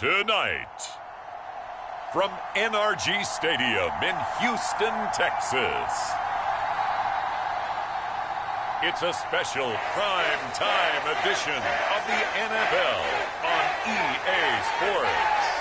Tonight, from NRG Stadium in Houston, Texas, it's a special prime-time edition of the NFL on EA Sports.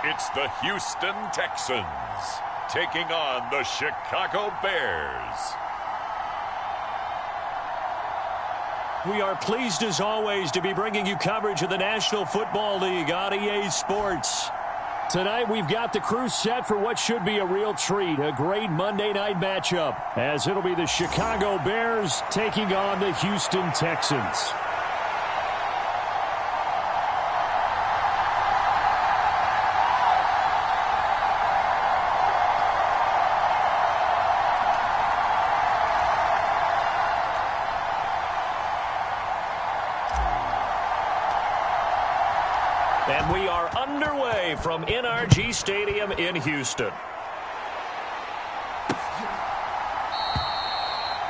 It's the Houston Texans taking on the Chicago Bears. We are pleased as always to be bringing you coverage of the National Football League on EA Sports. Tonight we've got the crew set for what should be a real treat, a great Monday night matchup, as it'll be the Chicago Bears taking on the Houston Texans. And we are underway from NRG Stadium in Houston.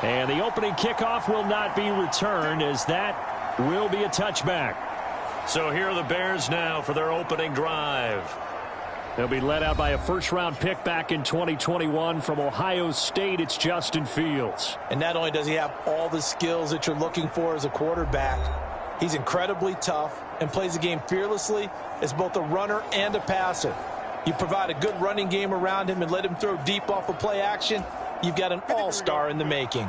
And the opening kickoff will not be returned, as that will be a touchback. So here are the Bears now for their opening drive. They'll be led out by a first-round pick back in 2021 from Ohio State. It's Justin Fields. And not only does he have all the skills that you're looking for as a quarterback, he's incredibly tough and plays the game fearlessly as both a runner and a passer. You provide a good running game around him and let him throw deep off of play action, you've got an all-star in the making.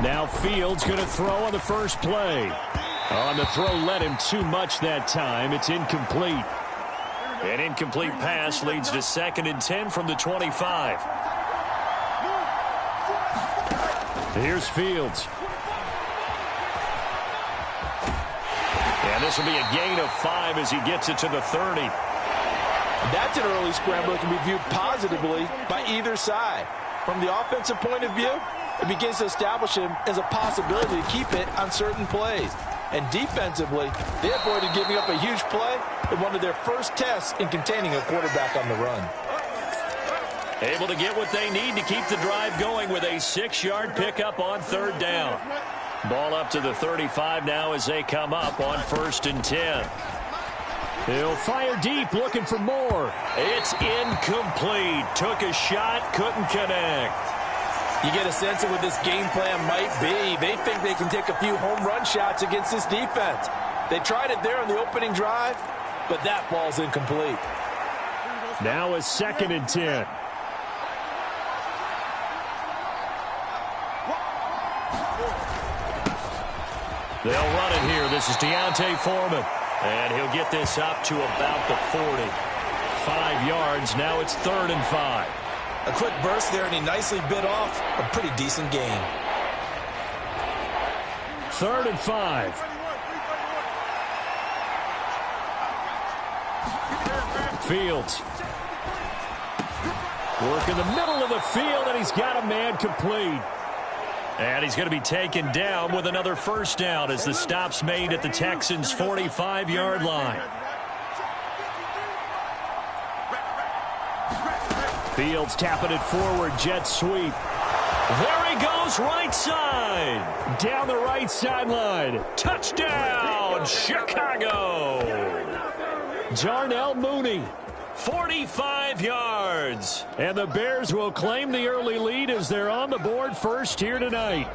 Now Fields going to throw on the first play. On the throw led him too much that time. It's incomplete. An incomplete pass leads to 2nd and 10 from the 25. Here's Fields. And this will be a gain of 5 as he gets it to the 30. That's an early scramble that can be viewed positively by either side. From the offensive point of view, it begins to establish him as a possibility to keep it on certain plays. And defensively, they avoided giving up a huge play in one of their first tests in containing a quarterback on the run. Able to get what they need to keep the drive going with a 6-yard pickup on 3rd down. Ball up to the 35 now as they come up on 1st and 10. He'll fire deep, looking for more. It's incomplete. Took a shot, couldn't connect. You get a sense of what this game plan might be. They think they can take a few home run shots against this defense. They tried it there on the opening drive, but that ball's incomplete. Now a 2nd and 10. They'll run it here. This is Deontay Foreman. And he'll get this up to about the 40. 5 yards. Now it's 3rd and 5. A quick burst there, and he nicely bit off a pretty decent gain. 3rd and 5. Fields. Work in the middle of the field, and he's got a man complete. And he's going to be taken down with another 1st down as the stop's made at the Texans' 45-yard line. Fields tapping it forward, jet sweep. There he goes, right side. Down the right sideline. Touchdown, Chicago. Darnell Mooney, 45 yards. And the Bears will claim the early lead as they're on the board first here tonight.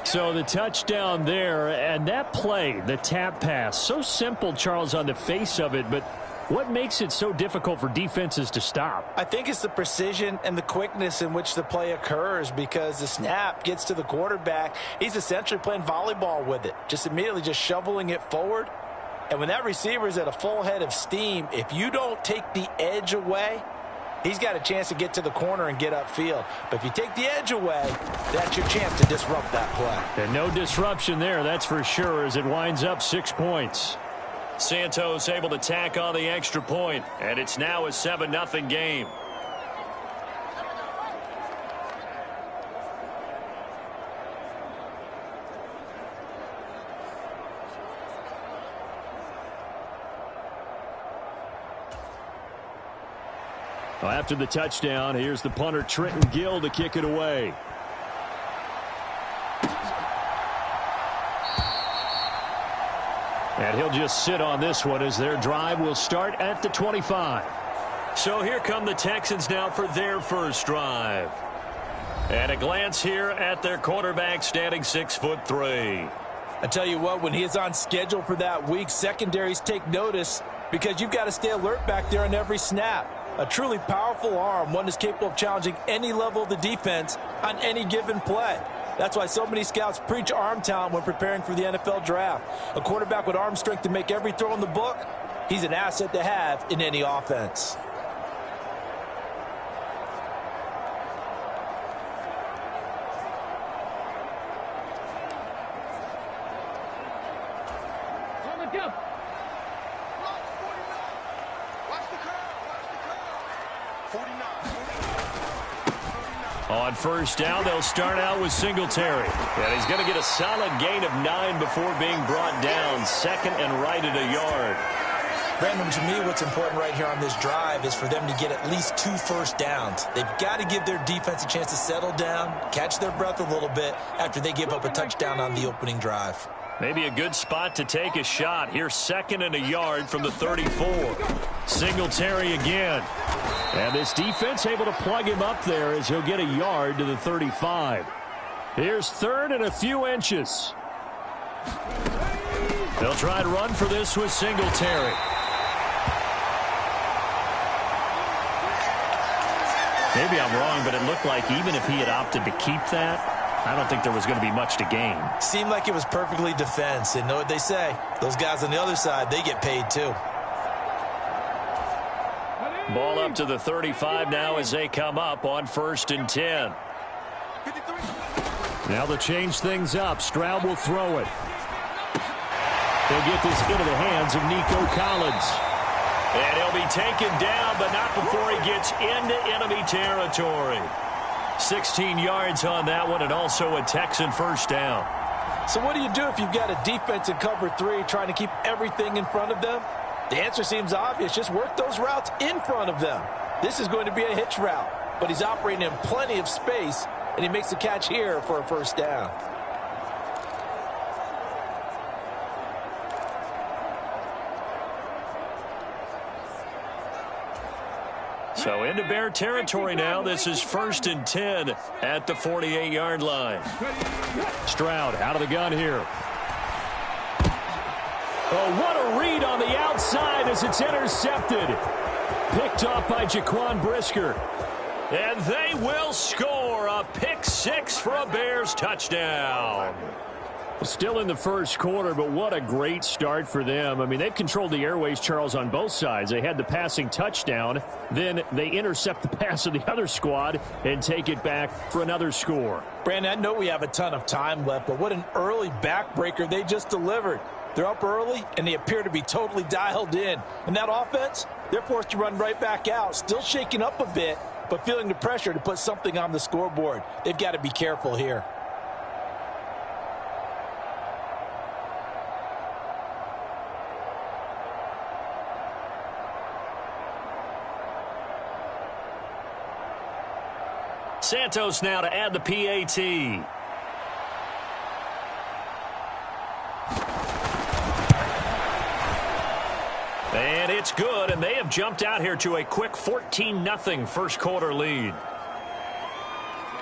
So the touchdown there, and that play, the tap pass, so simple, Charles, on the face of it, but what makes it so difficult for defenses to stop? I think it's the precision and the quickness in which the play occurs, because the snap gets to the quarterback. He's essentially playing volleyball with it, just immediately just shoveling it forward. And when that receiver is at a full head of steam, if you don't take the edge away, he's got a chance to get to the corner and get upfield. But if you take the edge away, that's your chance to disrupt that play. And no disruption there, that's for sure, as it winds up 6 points. Santos able to tack on the extra point, and it's now a 7-0 game. Well, after the touchdown, here's the punter, Trenton Gill, to kick it away. And he'll just sit on this one as their drive will start at the 25. So here come the Texans now for their first drive. And a glance here at their quarterback, standing 6'3". I tell you what, when he is on schedule for that week, secondaries take notice because you've got to stay alert back there on every snap. A truly powerful arm, one that's capable of challenging any level of the defense on any given play. That's why so many scouts preach arm talent when preparing for the NFL draft. A quarterback with arm strength to make every throw in the book, he's an asset to have in any offense. On first down, they'll start out with Singletary. And he's going to get a solid gain of 9 before being brought down. Second and right at a yard. Brandon, to me, what's important right here on this drive is for them to get at least 2 first downs. They've got to give their defense a chance to settle down, catch their breath a little bit after they give up a touchdown on the opening drive. Maybe a good spot to take a shot. Here's second and a yard from the 34. Singletary again. And this defense able to plug him up there as he'll get a yard to the 35. Here's third and a few inches. They'll try to run for this with Singletary. Maybe I'm wrong, but it looked like even if he had opted to keep that, I don't think there was going to be much to gain. Seemed like it was perfectly defense. And know what they say? Those guys on the other side, they get paid too. Ball up to the 35 now as they come up on 1st and 10. Now they'll change things up. Stroud will throw it. He'll get this into the hands of Nico Collins. And he'll be taken down, but not before he gets into enemy territory. 16 yards on that one, and also a Texan first down. So what do you do if you've got a defense in cover 3 trying to keep everything in front of them? The answer seems obvious. Just work those routes in front of them. This is going to be a hitch route, but he's operating in plenty of space, and he makes the catch here for a first down. So into Bear territory now. This is 1st and 10 at the 48-yard line. Stroud out of the gun here. Oh, what a read on the outside as it's intercepted. Picked off by Jaquan Brisker. And they will score a pick 6 for a Bears touchdown. Still in the first quarter, but what a great start for them. I mean, they've controlled the airways, Charles, on both sides. They had the passing touchdown. Then they intercept the pass of the other squad and take it back for another score. Brandon, I know we have a ton of time left, but what an early backbreaker they just delivered. They're up early, and they appear to be totally dialed in. And that offense, they're forced to run right back out, still shaking up a bit, but feeling the pressure to put something on the scoreboard. They've got to be careful here. Santos now to add the PAT. And it's good, and they have jumped out here to a quick 14-0 first quarter lead.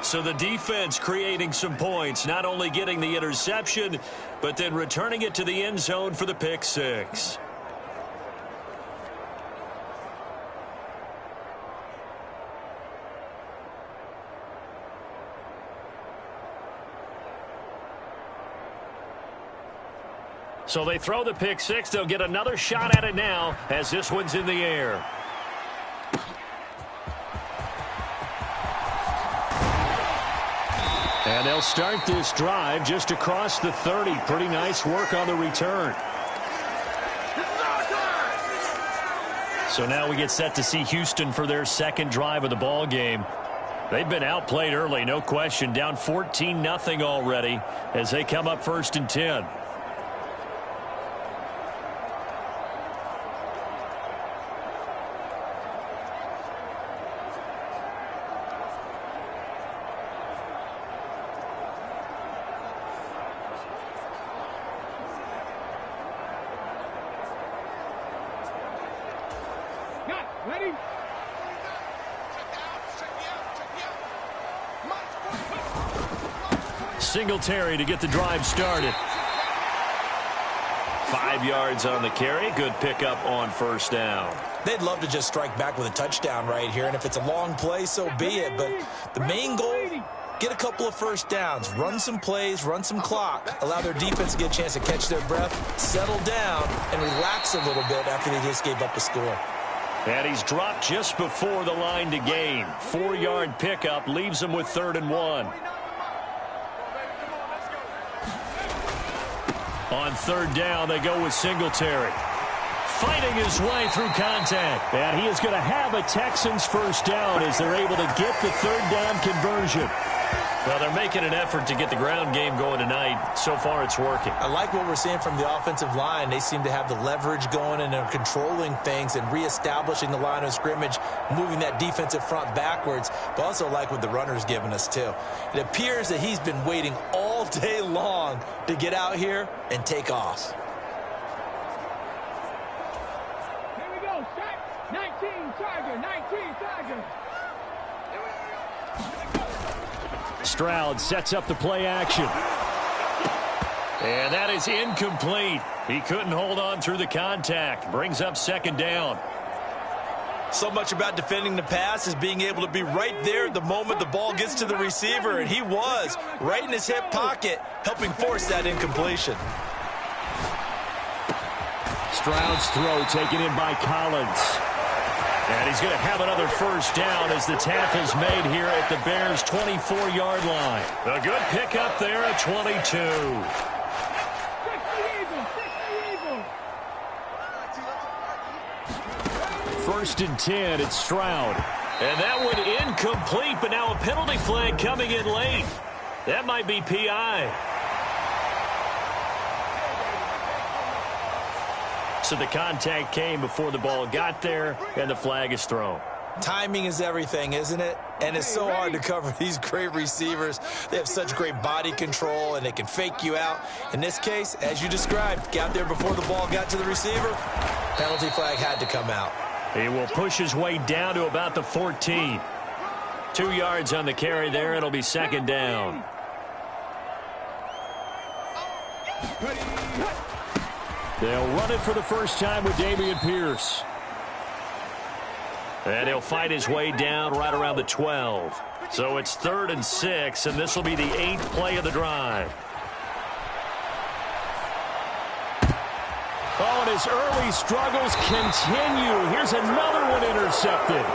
So the defense creating some points, not only getting the interception, but then returning it to the end zone for the pick 6. So they throw the pick 6. They'll get another shot at it now as this one's in the air. And they'll start this drive just across the 30. Pretty nice work on the return. So now we get set to see Houston for their second drive of the ball game. They've been outplayed early, no question. Down 14-0 already as they come up 1st and 10. Singletary to get the drive started. 5 yards on the carry. Good pickup on first down. They'd love to just strike back with a touchdown right here, and if it's a long play, so be it. But the main goal, get a couple of first downs, run some plays, run some clock, allow their defense to get a chance to catch their breath, settle down, and relax a little bit after they just gave up a score. And he's dropped just before the line to gain. 4-yard pickup leaves him with 3rd and 1. On 3rd down, they go with Singletary. Fighting his way through contact. And he is going to have a Texans first down as they're able to get the 3rd down conversion. Well, they're making an effort to get the ground game going tonight. So far, it's working. I like what we're seeing from the offensive line. They seem to have the leverage going, and they're controlling things and reestablishing the line of scrimmage, moving that defensive front backwards. But also like what the runner's giving us, too. It appears that he's been waiting all day long to get out here and take off. Here we go. Start. 19 Tiger. 19 Tiger. Stroud sets up the play action. And that is incomplete. He couldn't hold on through the contact. Brings up 2nd down. So much about defending the pass is being able to be right there at the moment the ball gets to the receiver, and he was right in his hip pocket, helping force that incompletion. Stroud's throw taken in by Collins. And he's going to have another first down as the tackle's made here at the Bears' 24-yard line. A good pickup there at 22. First and 10, it's Stroud. And that one incomplete, but now a penalty flag coming in late. That might be PI. So the contact came before the ball got there, and the flag is thrown. Timing is everything, isn't it? And it's so hard to cover these great receivers. They have such great body control, and they can fake you out. In this case, as you described, got there before the ball got to the receiver. Penalty flag had to come out. He will push his way down to about the 14. 2 yards on the carry there. It'll be 2nd down. They'll run it for the first time with Dameon Pierce. And he'll fight his way down right around the 12. So it's 3rd and 6, and this will be the 8th play of the drive. Oh, and his early struggles continue. Here's another one intercepted.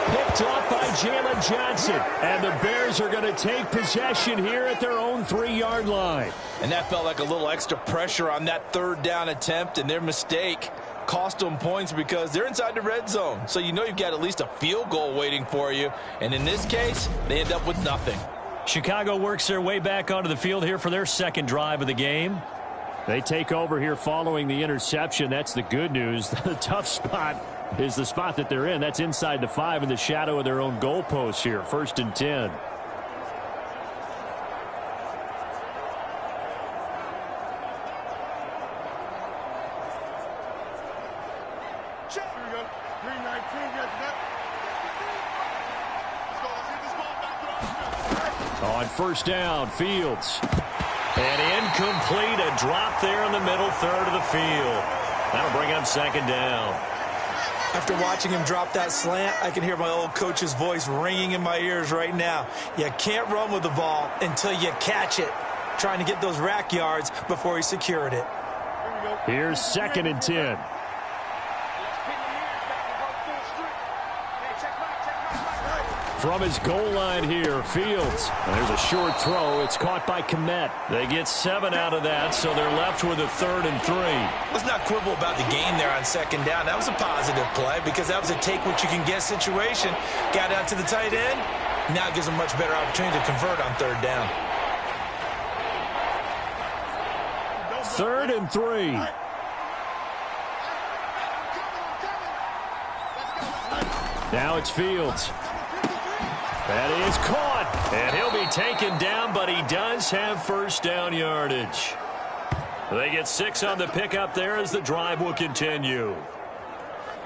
Picked up by Jalen Johnson. And the Bears are going to take possession here at their own 3-yard line. And that felt like a little extra pressure on that 3rd down attempt, and their mistake cost them points because they're inside the red zone. So you know you've got at least a field goal waiting for you. And in this case, they end up with nothing. Chicago works their way back onto the field here for their 2nd drive of the game. They take over here following the interception. That's the good news. The tough spot is the spot that they're in. That's inside the 5 in the shadow of their own goalpost here. 1st and 10. On 1st down, Fields. And incomplete, a drop there in the middle 3rd of the field. That'll bring up 2nd down. After watching him drop that slant, I can hear my old coach's voice ringing in my ears right now. You can't run with the ball until you catch it. Trying to get those rack yards before he secured it. Here's 2nd and 10. From his goal line here, Fields. And there's a short throw. It's caught by Kmet. They get 7 out of that, so they're left with a 3rd and 3. Let's not quibble about the gain there on 2nd down. That was a positive play because that was a take-what-you-can-get situation. Got out to the tight end. Now it gives them a much better opportunity to convert on 3rd down. 3rd and 3. Now it's Fields. That is caught, and he'll be taken down, but he does have 1st down yardage. They get 6 on the pickup there as the drive will continue.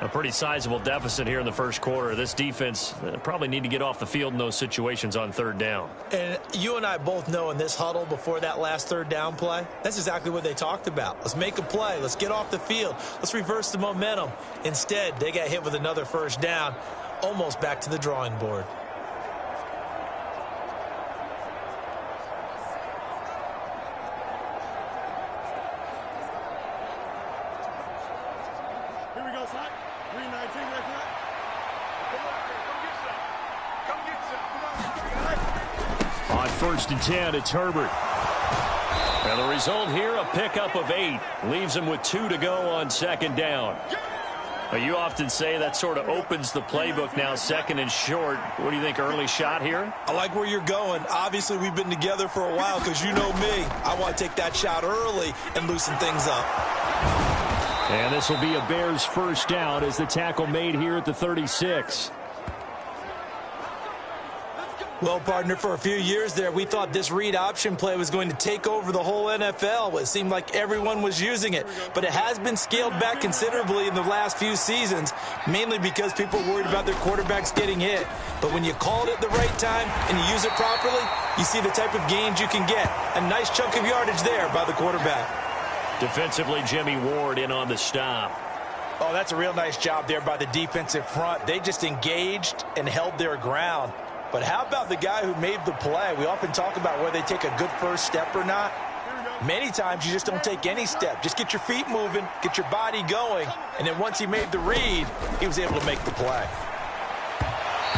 A pretty sizable deficit here in the first quarter. This defense probably need to get off the field in those situations on third down. And you and I both know in this huddle before that last third down play, that's exactly what they talked about. Let's make a play. Let's get off the field. Let's reverse the momentum. Instead, they got hit with another first down, almost back to the drawing board. On 1st and 10, it's Herbert. And the result here, a pickup of 8. Leaves him with 2 to go on 2nd down. Now, you often say that sort of opens the playbook now, 2nd and short. What do you think, early shot here? I like where you're going. Obviously, we've been together for a while because you know me. I want to take that shot early and loosen things up. And this will be a Bears first down as the tackle made here at the 36. Well, partner, for a few years there, we thought this read option play was going to take over the whole NFL. It seemed like everyone was using it. But it has been scaled back considerably in the last few seasons, mainly because people are worried about their quarterbacks getting hit. But when you call it at the right time and you use it properly, you see the type of gains you can get. A nice chunk of yardage there by the quarterback. Defensively, Jimmy Ward in on the stop. Oh, that's a real nice job there by the defensive front. They just engaged and held their ground. But how about the guy who made the play? We often talk about whether they take a good first step or not. Many times you just don't take any step. Just get your feet moving, get your body going, and then once he made the read, he was able to make the play.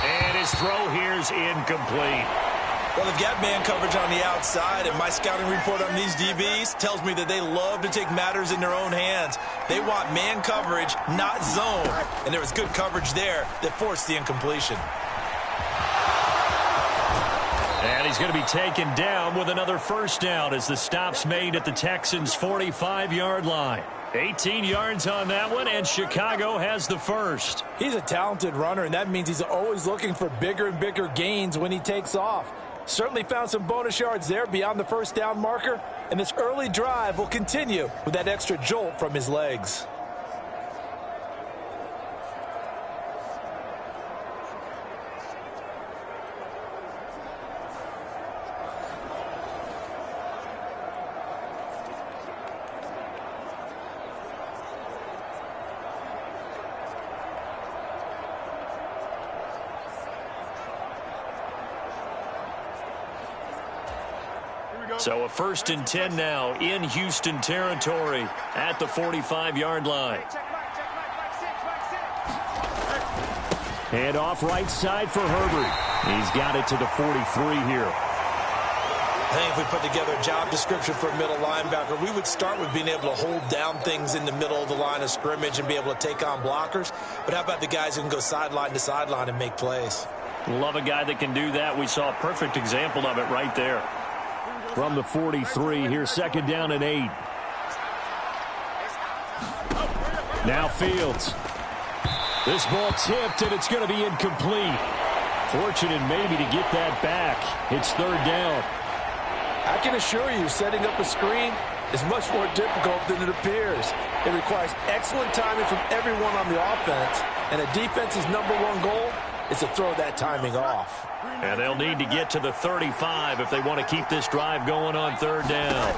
And his throw here's incomplete. Well, they've got man coverage on the outside, and my scouting report on these DBs tells me that they love to take matters in their own hands. They want man coverage, not zone. And there was good coverage there that forced the incompletion. And he's going to be taken down with another first down as the stop's made at the Texans' 45-yard line. 18 yards on that one, and Chicago has the first. He's a talented runner, and that means he's always looking for bigger and bigger gains when he takes off. Certainly found some bonus yards there beyond the first down marker, and this early drive will continue with that extra jolt from his legs. So a 1st and 10 now in Houston territory at the 45-yard line. Hand off right side for Herbert. He's got it to the 43 here. I think if we put together a job description for a middle linebacker, we would start with being able to hold down things in the middle of the line of scrimmage and be able to take on blockers. But how about the guys who can go sideline to sideline and make plays? Love a guy that can do that. We saw a perfect example of it right there. From the 43, here's 2nd down and 8. Now Fields. This ball tipped, and it's going to be incomplete. Fortunate maybe to get that back. It's 3rd down. I can assure you, setting up a screen is much more difficult than it appears. It requires excellent timing from everyone on the offense, and a defense's #1 goal is to throw that timing off. And they'll need to get to the 35 if they want to keep this drive going on 3rd down.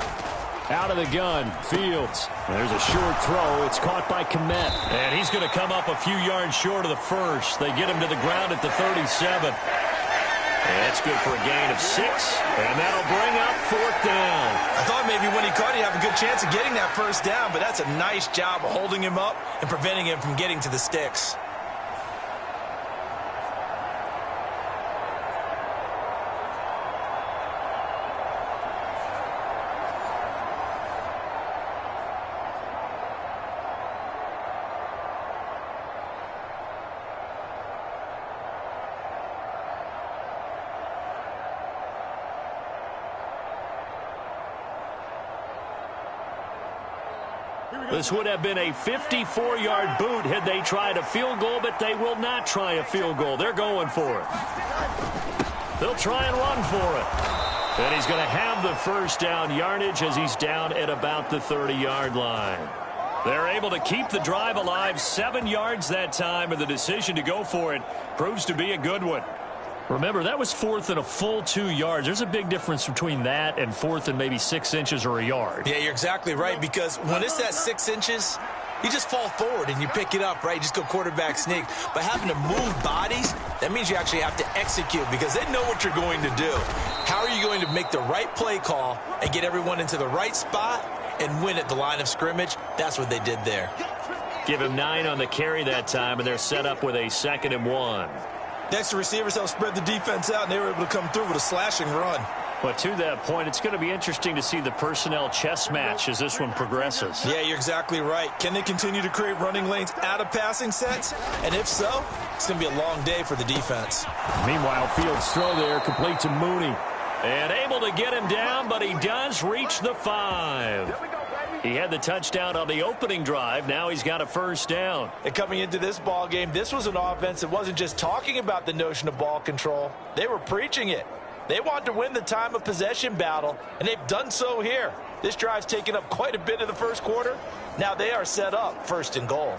Out of the gun, Fields. There's a short throw. It's caught by Kmet. And he's going to come up a few yards short of the first. They get him to the ground at the 37. And that's good for a gain of 6. And that'll bring up 4th down. I thought maybe when he caught, he'd have a good chance of getting that first down, but that's a nice job of holding him up and preventing him from getting to the sticks. This would have been a 54-yard boot had they tried a field goal, but they will not try a field goal. They're going for it. They'll try and run for it. And he's going to have the first down yardage as he's down at about the 30-yard line. They're able to keep the drive alive, 7 yards that time, and the decision to go for it proves to be a good one. Remember, that was 4th and a full 2 yards. There's a big difference between that and 4th and maybe 6 inches or a yard. Yeah, you're exactly right, because when it's at 6 inches, you just fall forward and you pick it up, right? You just go quarterback sneak. But having to move bodies, that means you actually have to execute because they know what you're going to do. How are you going to make the right play call and get everyone into the right spot and win at the line of scrimmage? That's what they did there. Give him 9 on the carry that time, and they're set up with a 2nd and 1. Next, the receivers helped spread the defense out, and they were able to come through with a slashing run. But to that point, it's going to be interesting to see the personnel chess match as this one progresses. Yeah, you're exactly right. Can they continue to create running lanes out of passing sets? And if so, it's going to be a long day for the defense. Meanwhile, Fields' throw there complete to Mooney. And able to get him down, but he does reach the 5. He had the touchdown on the opening drive. Now he's got a 1st down. And coming into this ball game, this was an offense that wasn't just talking about the notion of ball control. They were preaching it. They wanted to win the time of possession battle, and they've done so here. This drive's taken up quite a bit of the first quarter. Now they are set up 1st and goal.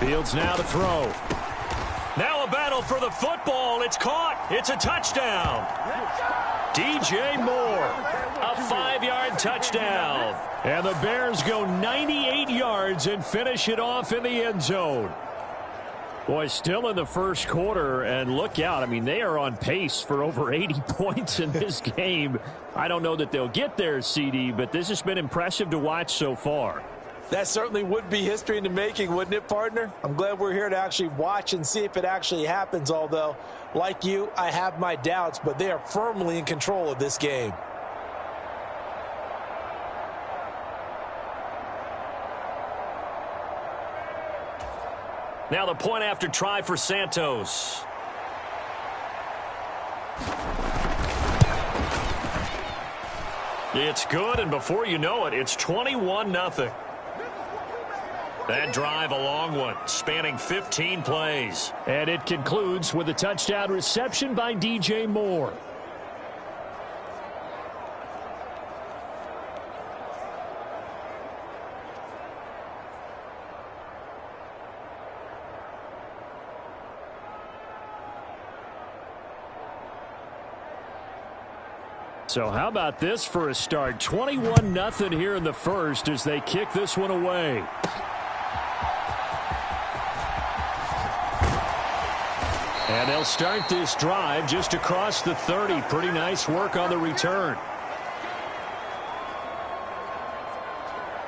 Fields now to throw. Now a battle for the football. It's caught. It's a touchdown. DJ Moore, a 5-yard touchdown. And the Bears go 98 yards and finish it off in the end zone. Boy, still in the first quarter, and look out. I mean, they are on pace for over 80 points in this game. I don't know that they'll get there, CD, but this has been impressive to watch so far. That certainly would be history in the making, wouldn't it, partner? I'm glad we're here to actually watch and see if it actually happens, although, like you, I have my doubts, but they are firmly in control of this game. Now the point after try for Santos. It's good, and before you know it, it's 21-0. That drive, a long one, spanning 15 plays. And it concludes with a touchdown reception by DJ Moore. So how about this for a start? 21-0 here in the first as they kick this one away. And they'll start this drive just across the 30. Pretty nice work on the return.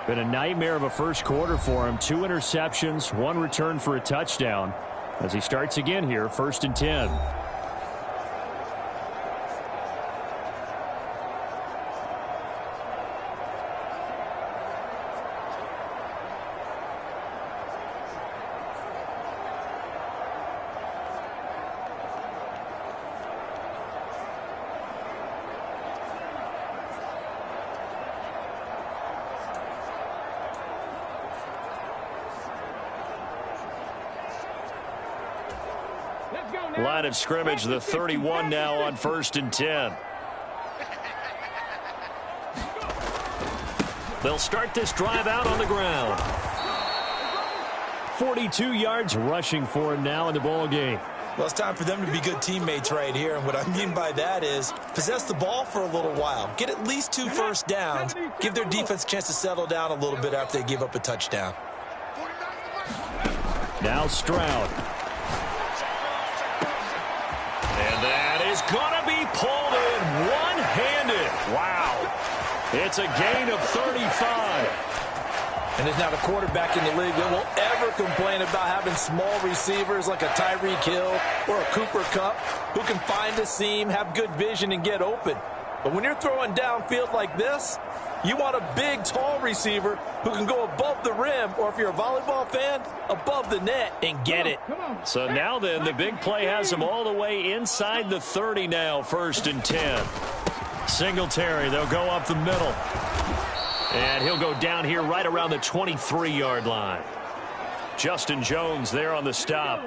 Been a nightmare of a first quarter for him. 2 interceptions, 1 return for a touchdown. As he starts again here, 1st and 10. Line of scrimmage, the 31 now on 1st and 10. They'll start this drive out on the ground. 42 yards rushing for him now in the ball game. Well, it's time for them to be good teammates right here, and what I mean by that is possess the ball for a little while. Get at least 2 first downs. Give their defense a chance to settle down a little bit after they give up a touchdown. Now Stroud. And that is going to be pulled in one-handed. Wow. It's a gain of 35. And there's not a quarterback in the league that will ever complain about having small receivers like a Tyreek Hill or a Cooper Kupp who can find a seam, have good vision, and get open. But when you're throwing downfield like this, you want a big, tall receiver who can go above the rim, or if you're a volleyball fan, above the net and get it. So now then, the big play has him all the way inside the 30 now, 1st and 10. Singletary, they'll go up the middle. And he'll go down here right around the 23-yard line. Justin Jones there on the stop.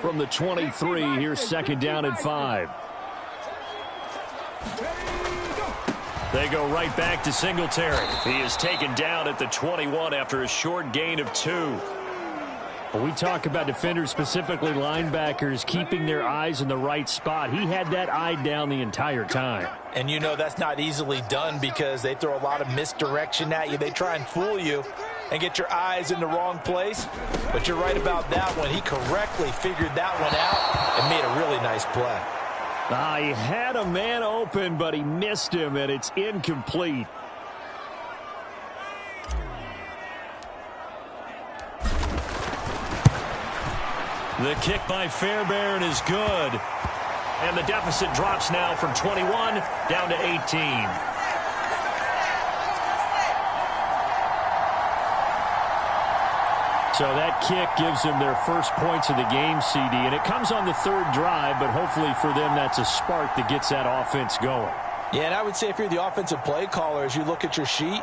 From the 23, here's second down and 5. They go right back to Singletary. He is taken down at the 21 after a short gain of 2. When we talk about defenders, specifically linebackers, keeping their eyes in the right spot, he had that eye down the entire time. And you know that's not easily done because they throw a lot of misdirection at you. They try and fool you and get your eyes in the wrong place. But you're right about that one. He correctly figured that one out and made a really nice play. He had a man open, but he missed him, and it's incomplete. The kick by Fairbairn is good. And the deficit drops now from 21 down to 18. So that kick gives them their first points of the game, CD, and it comes on the third drive, but hopefully for them that's a spark that gets that offense going. Yeah, and I would say if you're the offensive play caller, as you look at your sheet,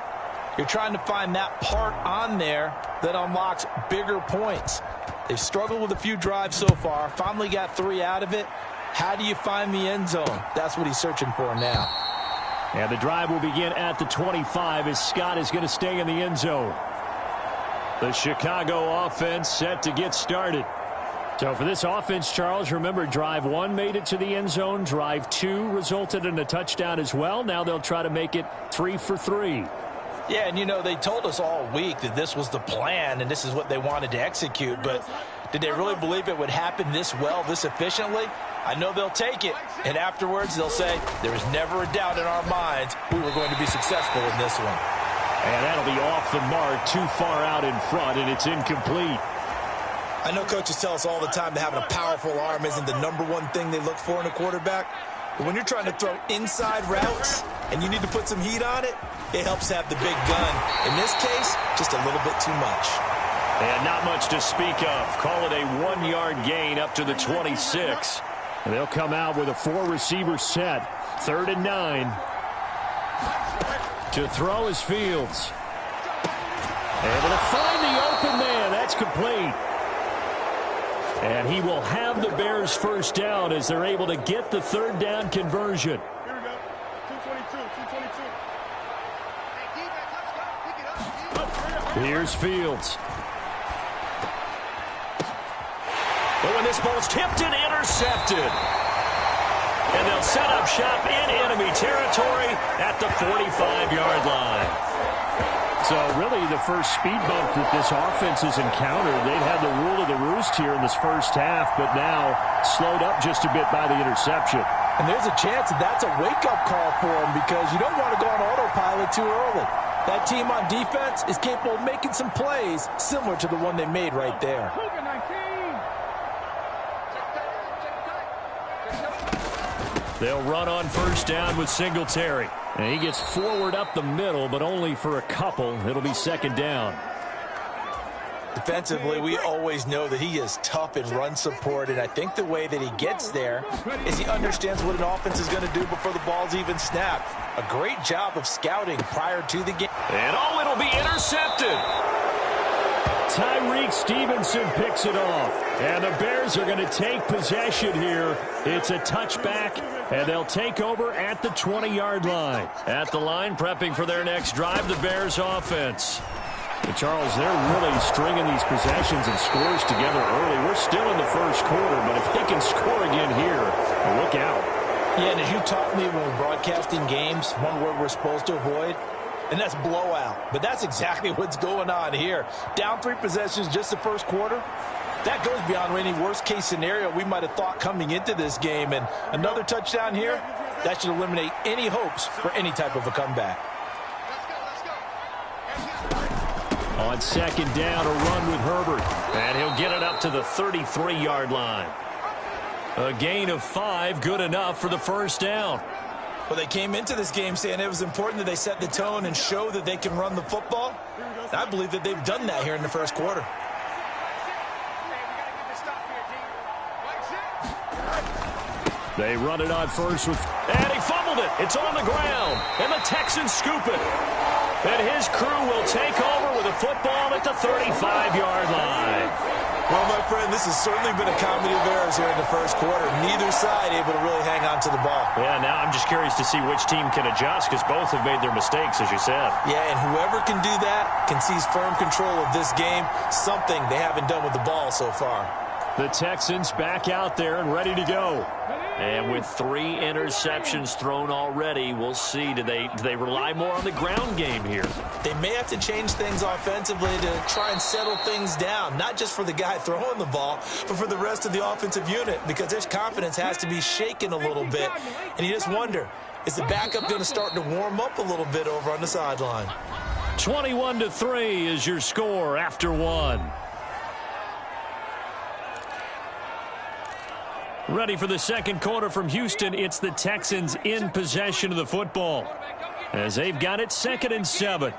you're trying to find that part on there that unlocks bigger points. They've struggled with a few drives so far, finally got 3 out of it. How do you find the end zone? That's what he's searching for now. And the drive will begin at the 25 as Scott is going to stay in the end zone. The Chicago offense set to get started. So for this offense, Charles, remember, drive 1 made it to the end zone. Drive 2 resulted in a touchdown as well. Now they'll try to make it 3 for 3. Yeah, and you know, they told us all week that this was the plan and this is what they wanted to execute. But did they really believe it would happen this well, this efficiently? I know they'll take it. And afterwards, they'll say, there was never a doubt in our minds we were going to be successful in this one. And that'll be off the mark, too far out in front, and it's incomplete. I know coaches tell us all the time that having a powerful arm isn't the #1 thing they look for in a quarterback. But when you're trying to throw inside routes and you need to put some heat on it, it helps have the big gun. In this case, just a little bit too much. And not much to speak of. Call it a 1-yard gain up to the 26. And they'll come out with a 4-receiver set. 3rd and 9. To throw is Fields. Able to find the open man. That's complete. And he will have the Bears first down as they're able to get the 3rd down conversion. Here we go. 222. Here's Fields. But when this ball's tipped and intercepted. And they'll set up shop in enemy territory at the 45-yard line. So really the first speed bump that this offense has encountered. They've had the rule of the roost here in this first half, but now slowed up just a bit by the interception. And there's a chance that that's a wake-up call for them because you don't want to go on autopilot too early. That team on defense is capable of making some plays similar to the one they made right there. They'll run on first down with Singletary. And he gets forward up the middle, but only for a couple. It'll be 2nd down. Defensively, we always know that he is tough in run support, and I think the way that he gets there is he understands what an offense is going to do before the ball's even snapped. A great job of scouting prior to the game. And it'll be intercepted. Tyreek Stevenson picks it off. And the Bears are going to take possession here. It's a touchback, and they'll take over at the 20-yard line. At the line, prepping for their next drive, the Bears offense. But Charles, they're really stringing these possessions and scores together early. We're still in the first quarter, but if they can score again here, look out. Yeah, and as you taught me when we're broadcasting games, one word we're supposed to avoid, and that's blowout. But that's exactly what's going on here. Down 3 possessions just the first quarter. That goes beyond any worst-case scenario we might have thought coming into this game. And another touchdown here, that should eliminate any hopes for any type of a comeback. On 2nd down, a run with Herbert. And he'll get it up to the 33-yard line. A gain of 5, good enough for the first down. Well, they came into this game saying it was important that they set the tone and show that they can run the football. And I believe that they've done that here in the first quarter. They run it on first with, and he fumbles fumbled it. It's on the ground, and the Texans scoop it. And his crew will take over with a football at the 35-yard line. Well, my friend, this has certainly been a comedy of errors here in the first quarter. Neither side able to really hang on to the ball. Yeah, now I'm just curious to see which team can adjust because both have made their mistakes, as you said. Yeah, and whoever can do that can seize firm control of this game, something they haven't done with the ball so far. The Texans back out there and ready to go. And with 3 interceptions thrown already, we'll see. Do they rely more on the ground game here? They may have to change things offensively to try and settle things down, not just for the guy throwing the ball, but for the rest of the offensive unit, because their confidence has to be shaken a little bit. And you just wonder, is the backup going to start to warm up a little bit over on the sideline? 21-3 is your score after 1. Ready for the second quarter from Houston. It's the Texans in possession of the football as they've got it 2nd and 7.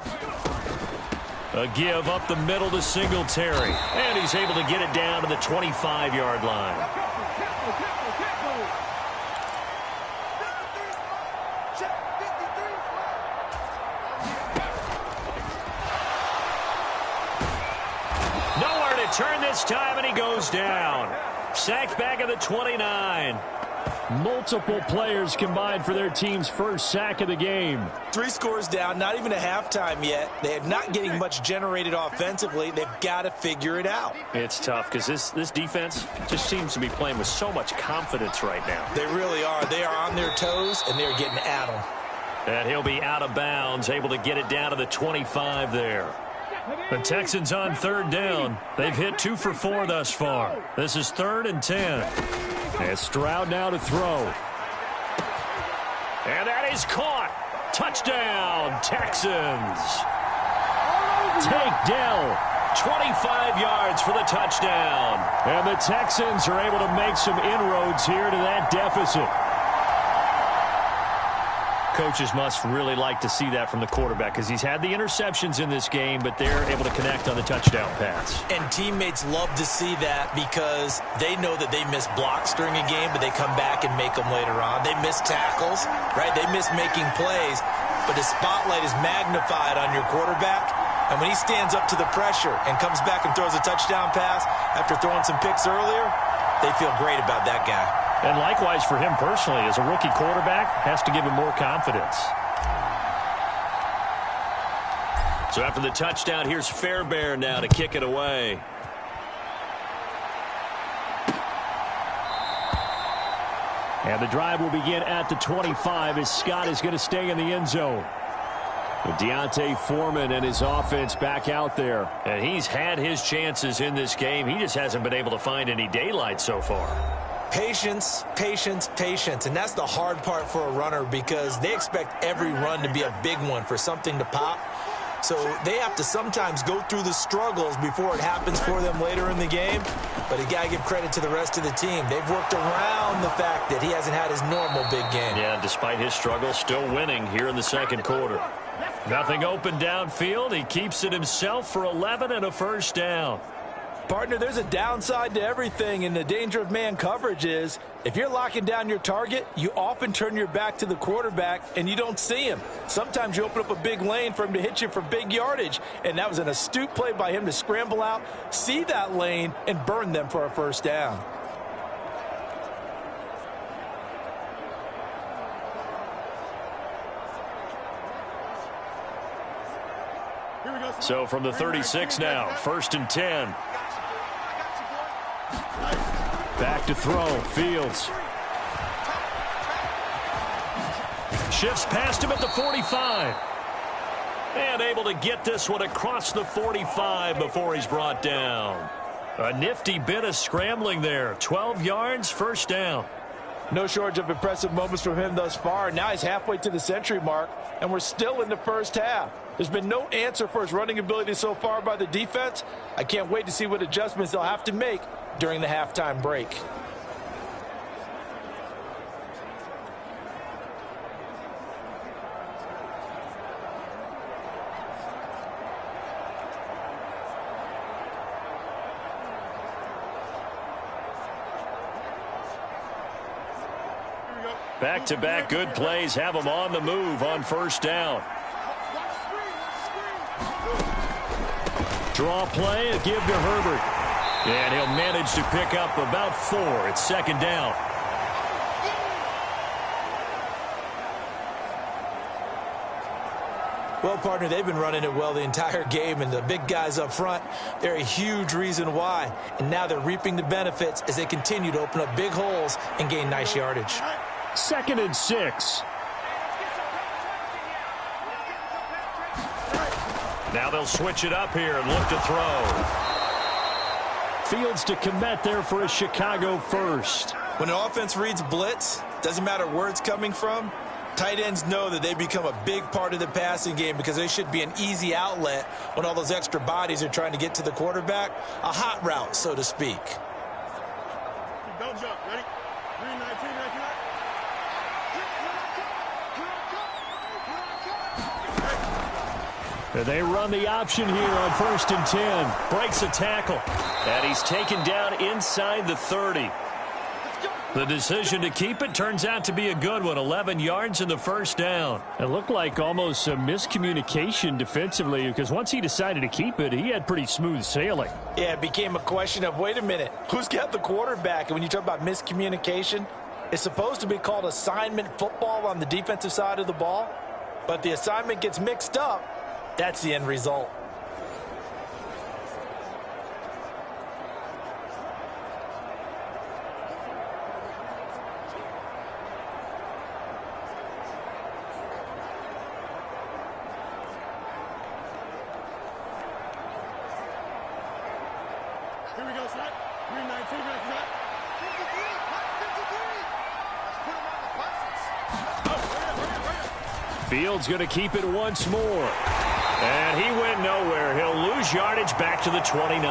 A give up the middle to Singletary, and he's able to get it down to the 25-yard line. Nowhere to turn this time, and he goes down. Sacked back at the 29. Multiple players combined for their team's first sack of the game. 3 scores down, not even a halftime yet. They are not getting much generated offensively. They've got to figure it out. It's tough because this defense just seems to be playing with so much confidence right now. They really are. They are on their toes, and they're getting at them. And he'll be out of bounds, able to get it down to the 25 there. The Texans on 3rd down. They've hit 2 for 4 thus far. This is 3rd and 10. And Stroud now to throw. And that is caught. Touchdown, Texans. Take Dell. 25 yards for the touchdown. And the Texans are able to make some inroads here to that deficit. Coaches must really like to see that from the quarterback because he's had the interceptions in this game, but they're able to connect on the touchdown pass. And teammates love to see that because they know that they miss blocks during a game, but they come back and make them later on. They miss tackles, right? They miss making plays, but the spotlight is magnified on your quarterback. And when he stands up to the pressure and comes back and throws a touchdown pass after throwing some picks earlier, they feel great about that guy. And likewise for him personally, as a rookie quarterback, has to give him more confidence. So after the touchdown, here's Fairbairn now to kick it away. And the drive will begin at the 25 as Scott is going to stay in the end zone. With Deontay Foreman and his offense back out there. And he's had his chances in this game. He just hasn't been able to find any daylight so far. Patience, patience, patience. And that's the hard part for a runner because they expect every run to be a big one for something to pop. So they have to sometimes go through the struggles before it happens for them later in the game. But you got to give credit to the rest of the team. They've worked around the fact that he hasn't had his normal big game. Yeah, despite his struggles, still winning here in the second quarter. Nothing open downfield. He keeps it himself for 11 and a first down. Partner, there's a downside to everything, and the danger of man coverage is if you're locking down your target, you often turn your back to the quarterback and you don't see him. Sometimes you open up a big lane for him to hit you for big yardage, and that was an astute play by him to scramble out, see that lane, and burn them for a first down. So from the 36 now, 1st and 10. Back to throw, Fields. Shifts past him at the 45. And able to get this one across the 45 before he's brought down. A nifty bit of scrambling there. 12 yards, first down. No shortage of impressive moments from him thus far. Now he's halfway to the century mark, and we're still in the first half. There's been no answer for his running ability so far by the defense. I can't wait to see what adjustments they'll have to make during the halftime break. Here we go. Back-to-back good plays have them on the move on first down. Draw play, a give to Herbert. And he'll manage to pick up about 4. It's second down. Well, partner, they've been running it well the entire game, and the big guys up front, they're a huge reason why. And now they're reaping the benefits as they continue to open up big holes and gain nice yardage. 2nd and 6. Now they'll switch it up here and look to throw. Fields to commit there for a Chicago first. When the offense reads blitz, doesn't matter where it's coming from, tight ends know that they become a big part of the passing game because they should be an easy outlet when all those extra bodies are trying to get to the quarterback. A hot route, so to speak. Don't jump. Ready? 3-19, They run the option here on 1st and 10. Breaks a tackle. And he's taken down inside the 30. The decision to keep it turns out to be a good one. 11 yards in the first down. It looked like almost a miscommunication defensively because once he decided to keep it, he had pretty smooth sailing. Yeah, it became a question of, wait a minute, who's got the quarterback? And when you talk about miscommunication, it's supposed to be called assignment football on the defensive side of the ball. But the assignment gets mixed up. That's the end result. Here we go, son. 3-19, Fields going to keep it once more. And he went nowhere. He'll lose yardage back to the 29.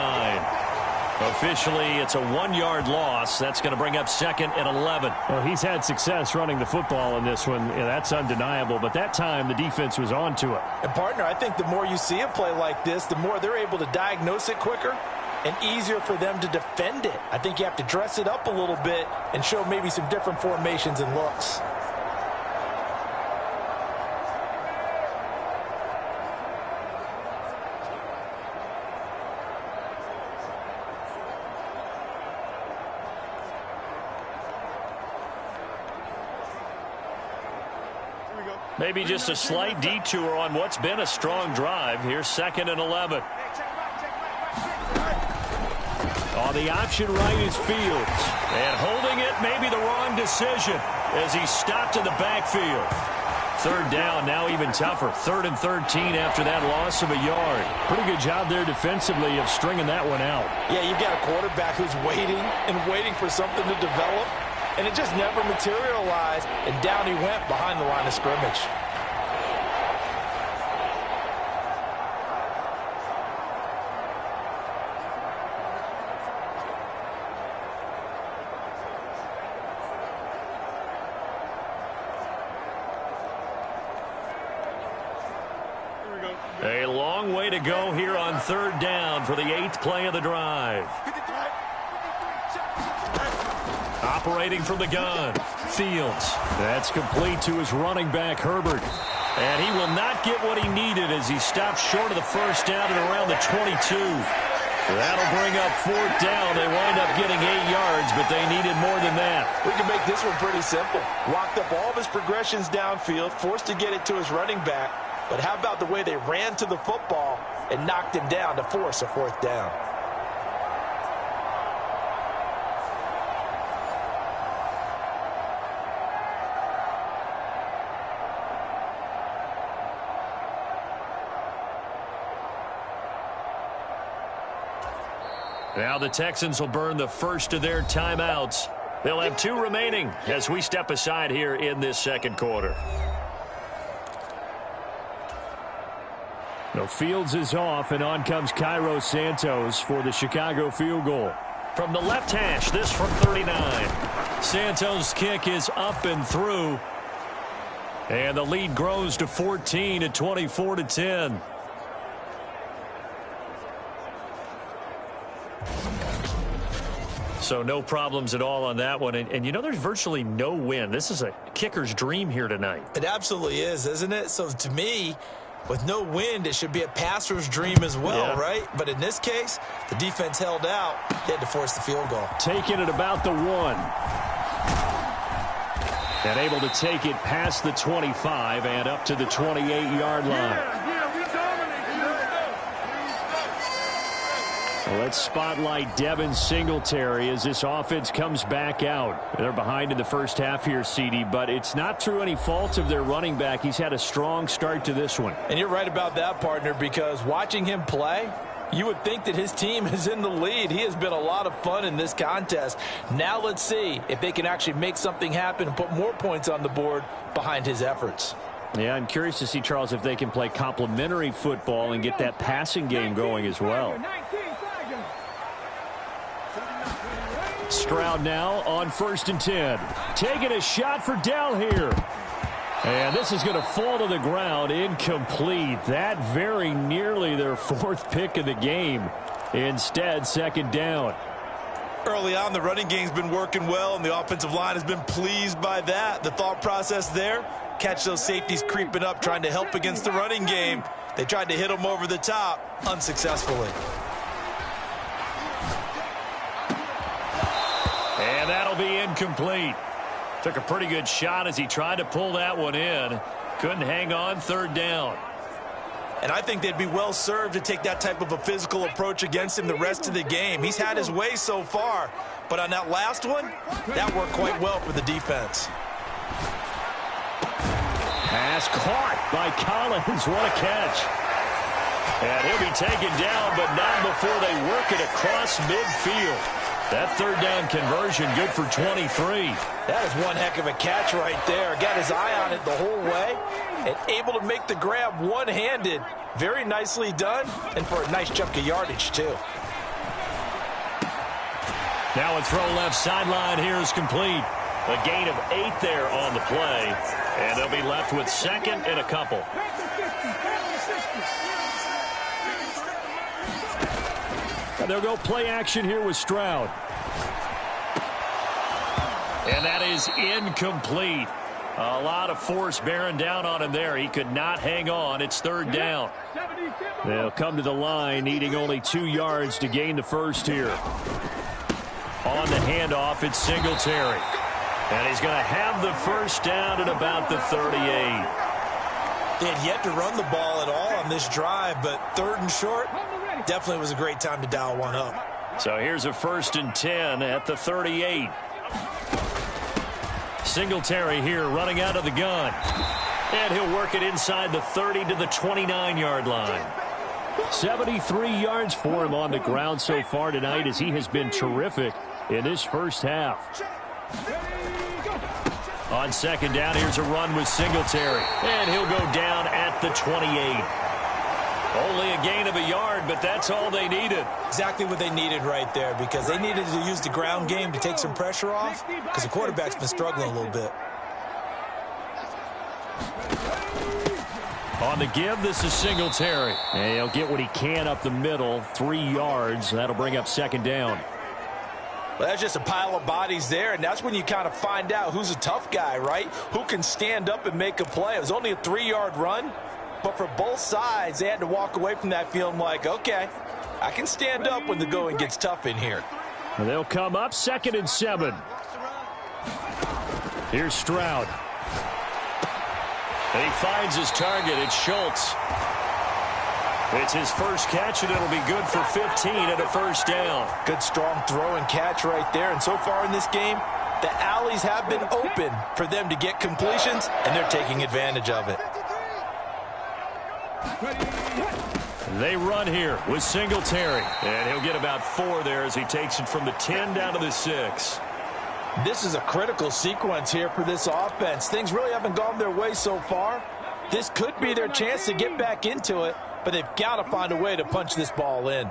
Officially, it's a 1-yard loss. That's going to bring up 2nd and 11. Well, he's had success running the football in this one. Yeah, that's undeniable. But that time, the defense was on to it. And, partner, I think the more you see a play like this, the more they're able to diagnose it quicker and easier for them to defend it. I think you have to dress it up a little bit and show maybe some different formations and looks. Maybe just a slight detour on what's been a strong drive. Here's 2nd and 11. On the option right is Fields. And holding it may be the wrong decision as he's stopped in the backfield. 3rd down, now even tougher. 3rd and 13 after that loss of a yard. Pretty good job there defensively of stringing that one out. Yeah, you've got a quarterback who's waiting and waiting for something to develop. And it just never materialized, and down he went behind the line of scrimmage. A long way to go here on 3rd down for the 8th play of the drive. Operating from the gun, Fields. That's complete to his running back, Herbert. And he will not get what he needed as he stops short of the first down at around the 22. That'll bring up 4th down. They wind up getting 8 yards, but they needed more than that. We can make this one pretty simple. Locked up all of his progressions downfield, forced to get it to his running back. But how about the way they ran to the football and knocked him down to force a 4th down? Now the Texans will burn the first of their timeouts. They'll have 2 remaining as we step aside here in this 2nd quarter. No, Fields is off, and on comes Cairo Santos for the Chicago field goal. From the left hash, this from 39. Santos' kick is up and through. And the lead grows to 14 at 24-10. So no problems at all on that one. And you know, there's virtually no wind. This is a kicker's dream here tonight. It absolutely is, isn't it? So to me, with no wind, it should be a passer's dream as well, right? But in this case, the defense held out. They had to force the field goal. Taking it about the 1. And able to take it past the 25 and up to the 28-yard line. Well, let's spotlight Devin Singletary as this offense comes back out. They're behind in the first half here, CD, but it's not through any fault of their running back. He's had a strong start to this one. And you're right about that, partner, because watching him play, you would think that his team is in the lead. He has been a lot of fun in this contest. Now let's see if they can actually make something happen and put more points on the board behind his efforts. Yeah, I'm curious to see, Charles, if they can play complementary football and get that passing game going as well. Stroud now on 1st and 10. Taking a shot for Dell here. And this is going to fall to the ground. Incomplete. That very nearly their 4th pick of the game. Instead, 2nd down. Early on, the running game's been working well, and the offensive line has been pleased by that. The thought process there, catch those safeties creeping up, trying to help against the running game. They tried to hit them over the top, unsuccessfully. And that'll be incomplete. Took a pretty good shot as he tried to pull that one in. Couldn't hang on, 3rd down. And I think they'd be well served to take that type of a physical approach against him the rest of the game. He's had his way so far, but on that last one, that worked quite well for the defense. Pass caught by Collins. What a catch. And he'll be taken down, but not before they work it across midfield. That 3rd down conversion good for 23. That is one heck of a catch right there. Got his eye on it the whole way and able to make the grab one-handed. Very nicely done, and for a nice chunk of yardage, too. Now a throw left sideline here is complete. A gain of 8 there on the play, and they'll be left with 2nd and a couple. And they'll go play action here with Stroud. And that is incomplete. A lot of force bearing down on him there. He could not hang on. It's 3rd down. They'll come to the line, needing only 2 yards to gain the first here. On the handoff, it's Singletary. And he's going to have the first down at about the 38. They had yet to run the ball at all on this drive, but 3rd and short, definitely was a great time to dial one up. So here's a 1st and 10 at the 38. Singletary here running out of the gun. And he'll work it inside the 30 to the 29-yard line. 73 yards for him on the ground so far tonight as he has been terrific in this first half. On 2nd down, here's a run with Singletary. And he'll go down at the 28. Only a gain of a yard, but that's all they needed. Exactly what they needed right there, because they needed to use the ground game to take some pressure off, because the quarterback's been struggling a little bit. On the give, this is Singletary. And he'll get what he can up the middle, 3 yards. That'll bring up 2nd down. Well, that's just a pile of bodies there, and that's when you kind of find out who's a tough guy, right? Who can stand up and make a play. It was only a 3-yard run, but for both sides, they had to walk away from that feeling like, okay, I can stand up when the going gets tough in here. And they'll come up 2nd and 7. Here's Stroud. And he finds his target. It's Schultz. It's his first catch, and it'll be good for 15 and a first down. Good strong throw and catch right there. And so far in this game, the alleys have been open for them to get completions, and they're taking advantage of it. They run here with Singletary. And he'll get about 4 there as he takes it from the 10 down to the 6. This is a critical sequence here for this offense. Things really haven't gone their way so far. This could be their chance to get back into it, but they've got to find a way to punch this ball in.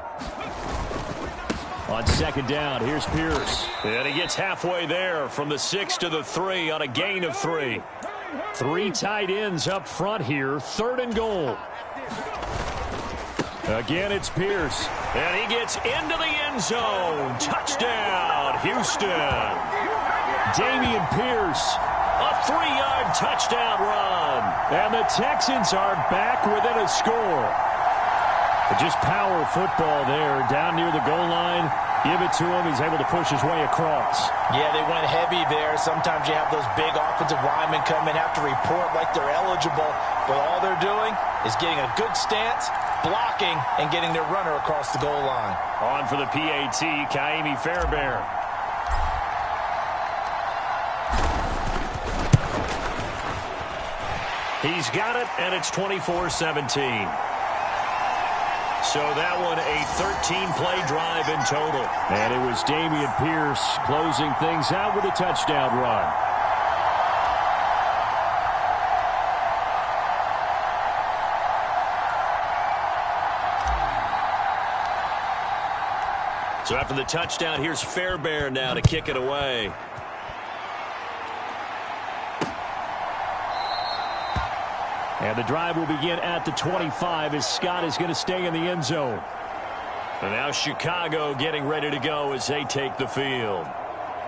On 2nd down, here's Pierce. And he gets halfway there from the 6 to the 3 on a gain of 3. 3 tight ends up front here, 3rd and goal. Again, it's Pierce. And he gets into the end zone. Touchdown, Houston. Dameon Pierce, a 3-yard touchdown run. And the Texans are back within a score. But just power football there, down near the goal line. Give it to him. He's able to push his way across. Yeah, they went heavy there. Sometimes you have those big offensive linemen come in, have to report like they're eligible. But all they're doing is getting a good stance, blocking, and getting their runner across the goal line. On for the PAT, Kaimi Fairbairn. He's got it, and it's 24-17. So that one a 13-play drive in total. And it was Dameon Pierce closing things out with a touchdown run. So after the touchdown, here's Fairbairn now to kick it away. And the drive will begin at the 25 as Scott is going to stay in the end zone. And now Chicago getting ready to go as they take the field.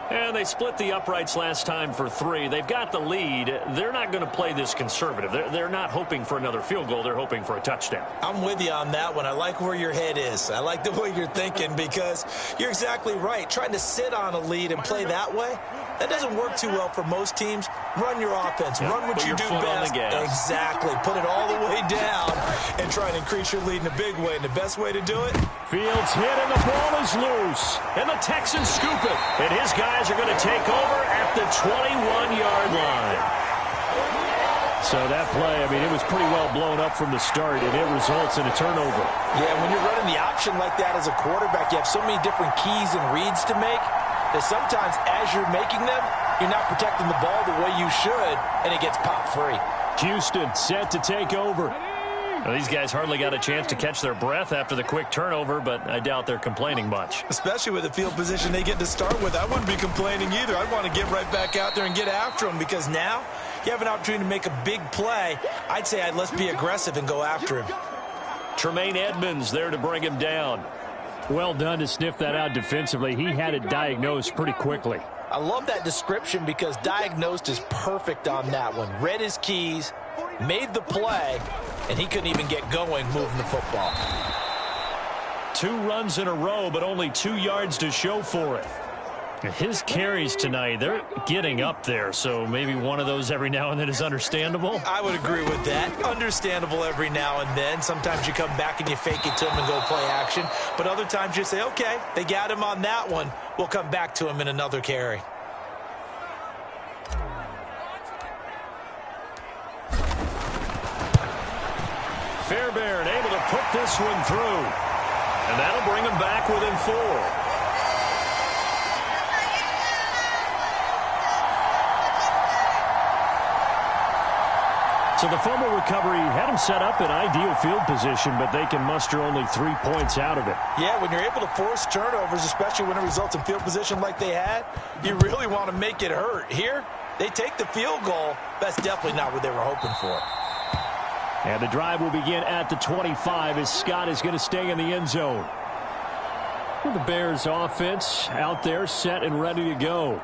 And they split the uprights last time for 3. They've got the lead. They're not going to play this conservative. They're not hoping for another field goal. They're hoping for a touchdown. I'm with you on that one. I like where your head is. I like the way you're thinking because you're exactly right. Trying to sit on a lead and play that way, that doesn't work too well for most teams. Run your offense. Yep. Run what you do best. Exactly. Put it all the way down and try and increase your lead in a big way. And the best way to do it? Fields hit and the ball is loose. And the Texans scoop it. And his guys are going to take over at the 21-yard line. So that play, I mean, it was pretty well blown up from the start, and it results in a turnover. Yeah, when you're running the option like that as a quarterback, you have so many different keys and reads to make that sometimes as you're making them, you're not protecting the ball the way you should, and it gets popped free. Houston set to take over. Well, these guys hardly got a chance to catch their breath after the quick turnover, but I doubt they're complaining much. Especially with the field position they get to start with. I wouldn't be complaining either. I'd want to get right back out there and get after them because now you have an opportunity to make a big play. I'd say let's be aggressive and go after him. Tremaine Edmonds there to bring him down. Well done to sniff that out defensively. He had it diagnosed pretty quickly. I love that description because diagnosed is perfect on that one. Read his keys, made the play, and he couldn't even get going moving the football. 2 runs in a row, but only 2 yards to show for it. His carries tonight, they're getting up there, so maybe one of those every now and then is understandable. I would agree with that. Understandable every now and then. Sometimes you come back and you fake it to him and go play action. But other times you say, okay, they got him on that one. We'll come back to him in another carry. Fairbairn able to put this one through. And that'll bring him back within 4. So the fumble recovery had him set up in ideal field position, but they can muster only 3 points out of it. Yeah, when you're able to force turnovers, especially when it results in field position like they had, you really want to make it hurt. Here, they take the field goal. That's definitely not what they were hoping for. And the drive will begin at the 25 as Scott is going to stay in the end zone. The Bears offense out there set and ready to go.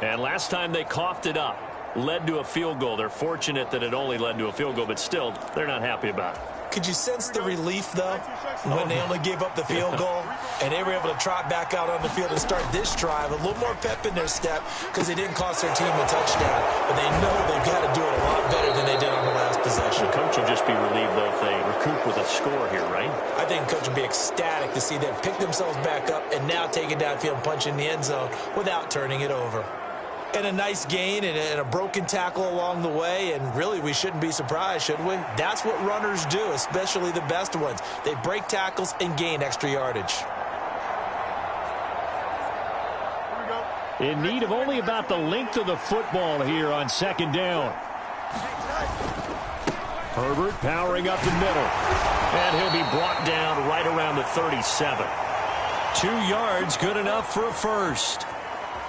And last time they coughed it up. Led to a field goal. They're fortunate that it only led to a field goal, but still, they're not happy about it. Could you sense the relief, though, when they only gave up the field goal and they were able to trot back out on the field and start this drive? A little more pep in their step because they didn't cost their team a touchdown, but they know they've got to do it a lot better than they did on the last possession. The coach will just be relieved, though, if they recoup with a score here, right? I think the coach will be ecstatic to see them pick themselves back up and now take it downfield and punch in the end zone without turning it over. And a nice gain and a broken tackle along the way, and really we shouldn't be surprised, should we? That's what runners do, especially the best ones. They break tackles and gain extra yardage. In need of only about the length of the football here on 2nd down. Herbert powering up the middle. And he'll be brought down right around the 37. 2 yards, good enough for a first.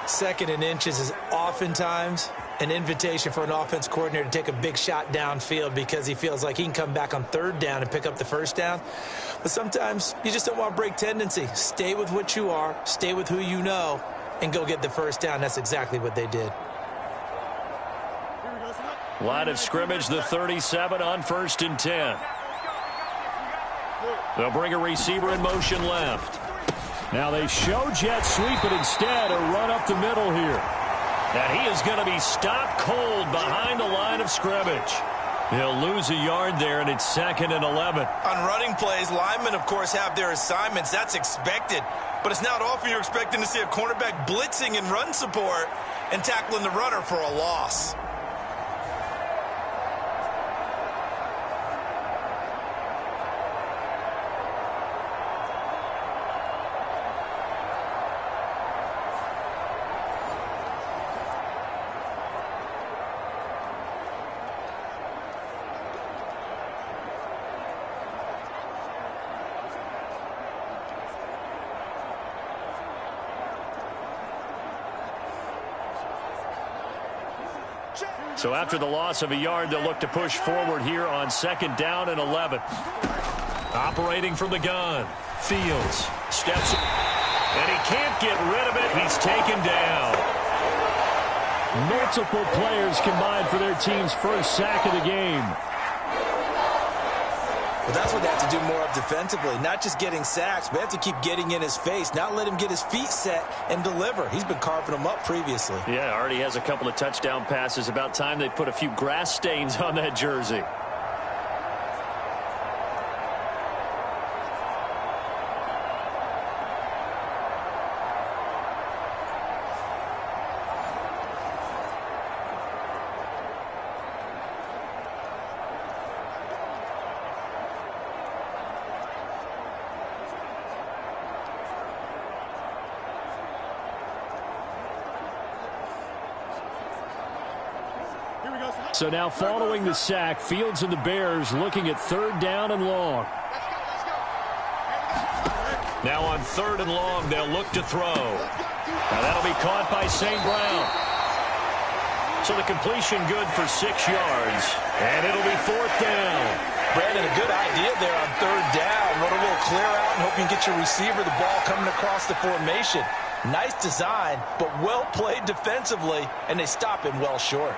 2nd and inches is oftentimes an invitation for an offense coordinator to take a big shot downfield because he feels like he can come back on 3rd down and pick up the 1st down. But sometimes you just don't want to break tendency. Stay with what you are. Stay with who you know. and go get the first down. That's exactly what they did. Line of scrimmage, the 37 on 1st and 10. They'll bring a receiver in motion left. Now they show jet sweep, but instead a run up the middle here. And he is going to be stopped cold behind the line of scrimmage. He'll lose a yard there, and it's 2nd and 11. On running plays, linemen, of course, have their assignments. That's expected. But it's not often you're expecting to see a cornerback blitzing in run support and tackling the runner for a loss. So after the loss of a yard, they'll look to push forward here on 2nd down and 11. Operating from the gun. Fields steps, and he can't get rid of it. He's taken down. Multiple players combined for their team's first sack of the game. Well, that's what they have to do more of defensively. Not just getting sacks, but they have to keep getting in his face, not let him get his feet set and deliver. He's been carving them up previously. Yeah, already has a couple of touchdown passes. About time they put a few grass stains on that jersey. So now following the sack, Fields and the Bears looking at 3rd down and long. Now on 3rd and long, they'll look to throw. Now that'll be caught by St. Brown. So the completion good for 6 yards, and it'll be 4th down. Brandon, a good idea there on 3rd down. Run a little clear out and hope you can get your receiver the ball coming across the formation. Nice design, but well played defensively, and they stop him well short.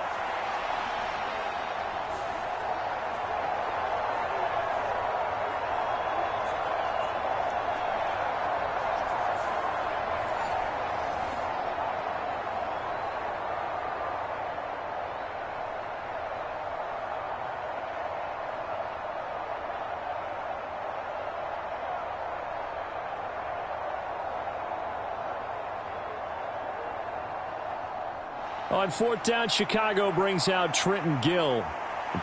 On 4th down, Chicago brings out Trenton Gill.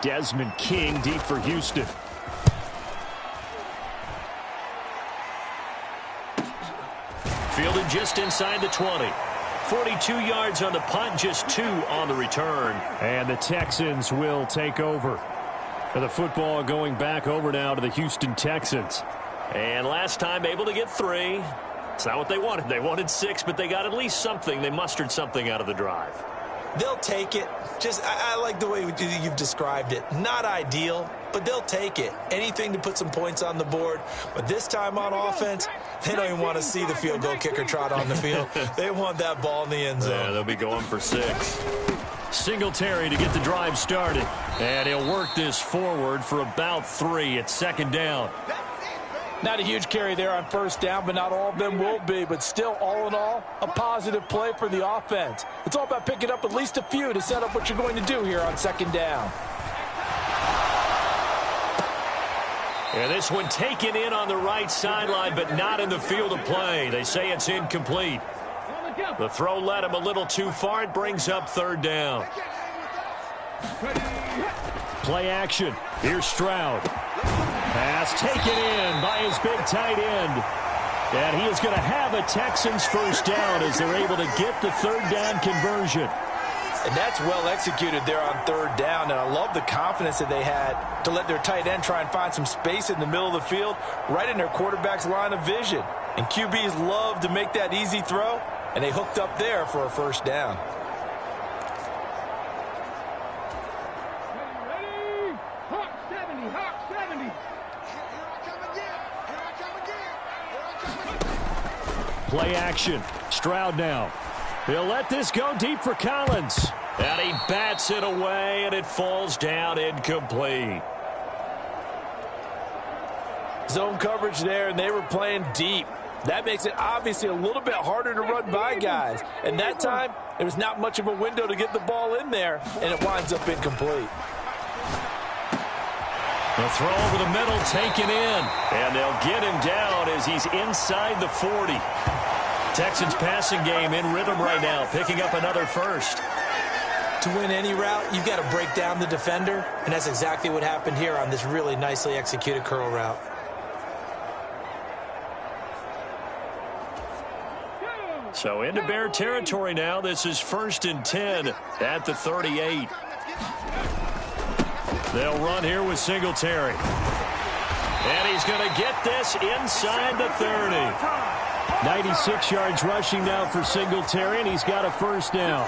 Desmond King deep for Houston. Fielded just inside the 20. 42 yards on the punt, just 2 on the return. And the Texans will take over. The football going back over now to the Houston Texans. And last time able to get 3. It's not what they wanted. They wanted 6, but they got at least something. They mustered something out of the drive. They'll take it. I like the way you've described it. Not ideal, but they'll take it. Anything to put some points on the board. But this time on offense, they don't even want to see the field goal kicker trot on the field. They want that ball in the end zone. Yeah, they'll be going for 6. Singletary to get the drive started. And he'll work this forward for about 3 at 2nd down. Not a huge carry there on 1st down, but not all of them will be. But still, all in all, a positive play for the offense. It's all about picking up at least a few to set up what you're going to do here on 2nd down. And this one taken in on the right sideline, but not in the field of play. They say it's incomplete. The throw led him a little too far. It brings up 3rd down. Play action. Here's Stroud. Pass taken in by his big tight end. And he is going to have a Texans first down as they're able to get the 3rd down conversion. And that's well executed there on 3rd down. And I love the confidence that they had to let their tight end try and find some space in the middle of the field, right in their quarterback's line of vision. And QBs love to make that easy throw, and they hooked up there for a first down. Play action. Stroud now. He'll let this go deep for Collins. And he bats it away, and it falls down incomplete. Zone coverage there, and they were playing deep. That makes it obviously a little bit harder to run by guys. And that time, there was not much of a window to get the ball in there, and it winds up incomplete. The throw over the middle, taken in. And they'll get him down as he's inside the 40. Texans passing game in rhythm right now, picking up another first. To win any route, you've got to break down the defender, and that's exactly what happened here on this really nicely executed curl route. So into Bear territory now. This is 1st and 10 at the 38. They'll run here with Singletary. And he's going to get this inside the 30. 96 yards rushing now for Singletary, and he's got a first down.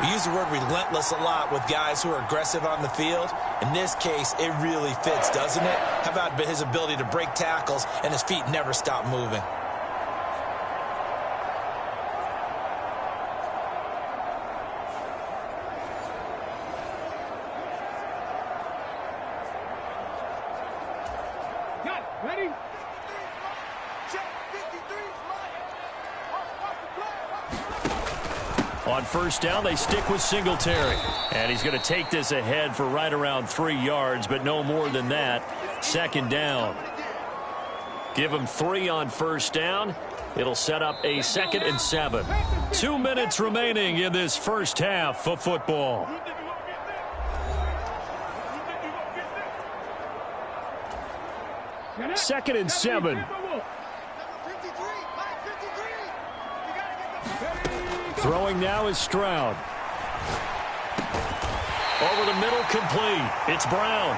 We use the word relentless a lot with guys who are aggressive on the field. In this case, it really fits, doesn't it? How about his ability to break tackles and his feet never stop moving? Ready? On first down, they stick with Singletary. And he's going to take this ahead for right around 3 yards, but no more than that. 2nd down. Give him 3 on first down. It'll set up a 2nd and 7. 2 minutes remaining in this first half of football. Second and 7. Throwing now is Stroud. Over the middle, complete. It's Brown.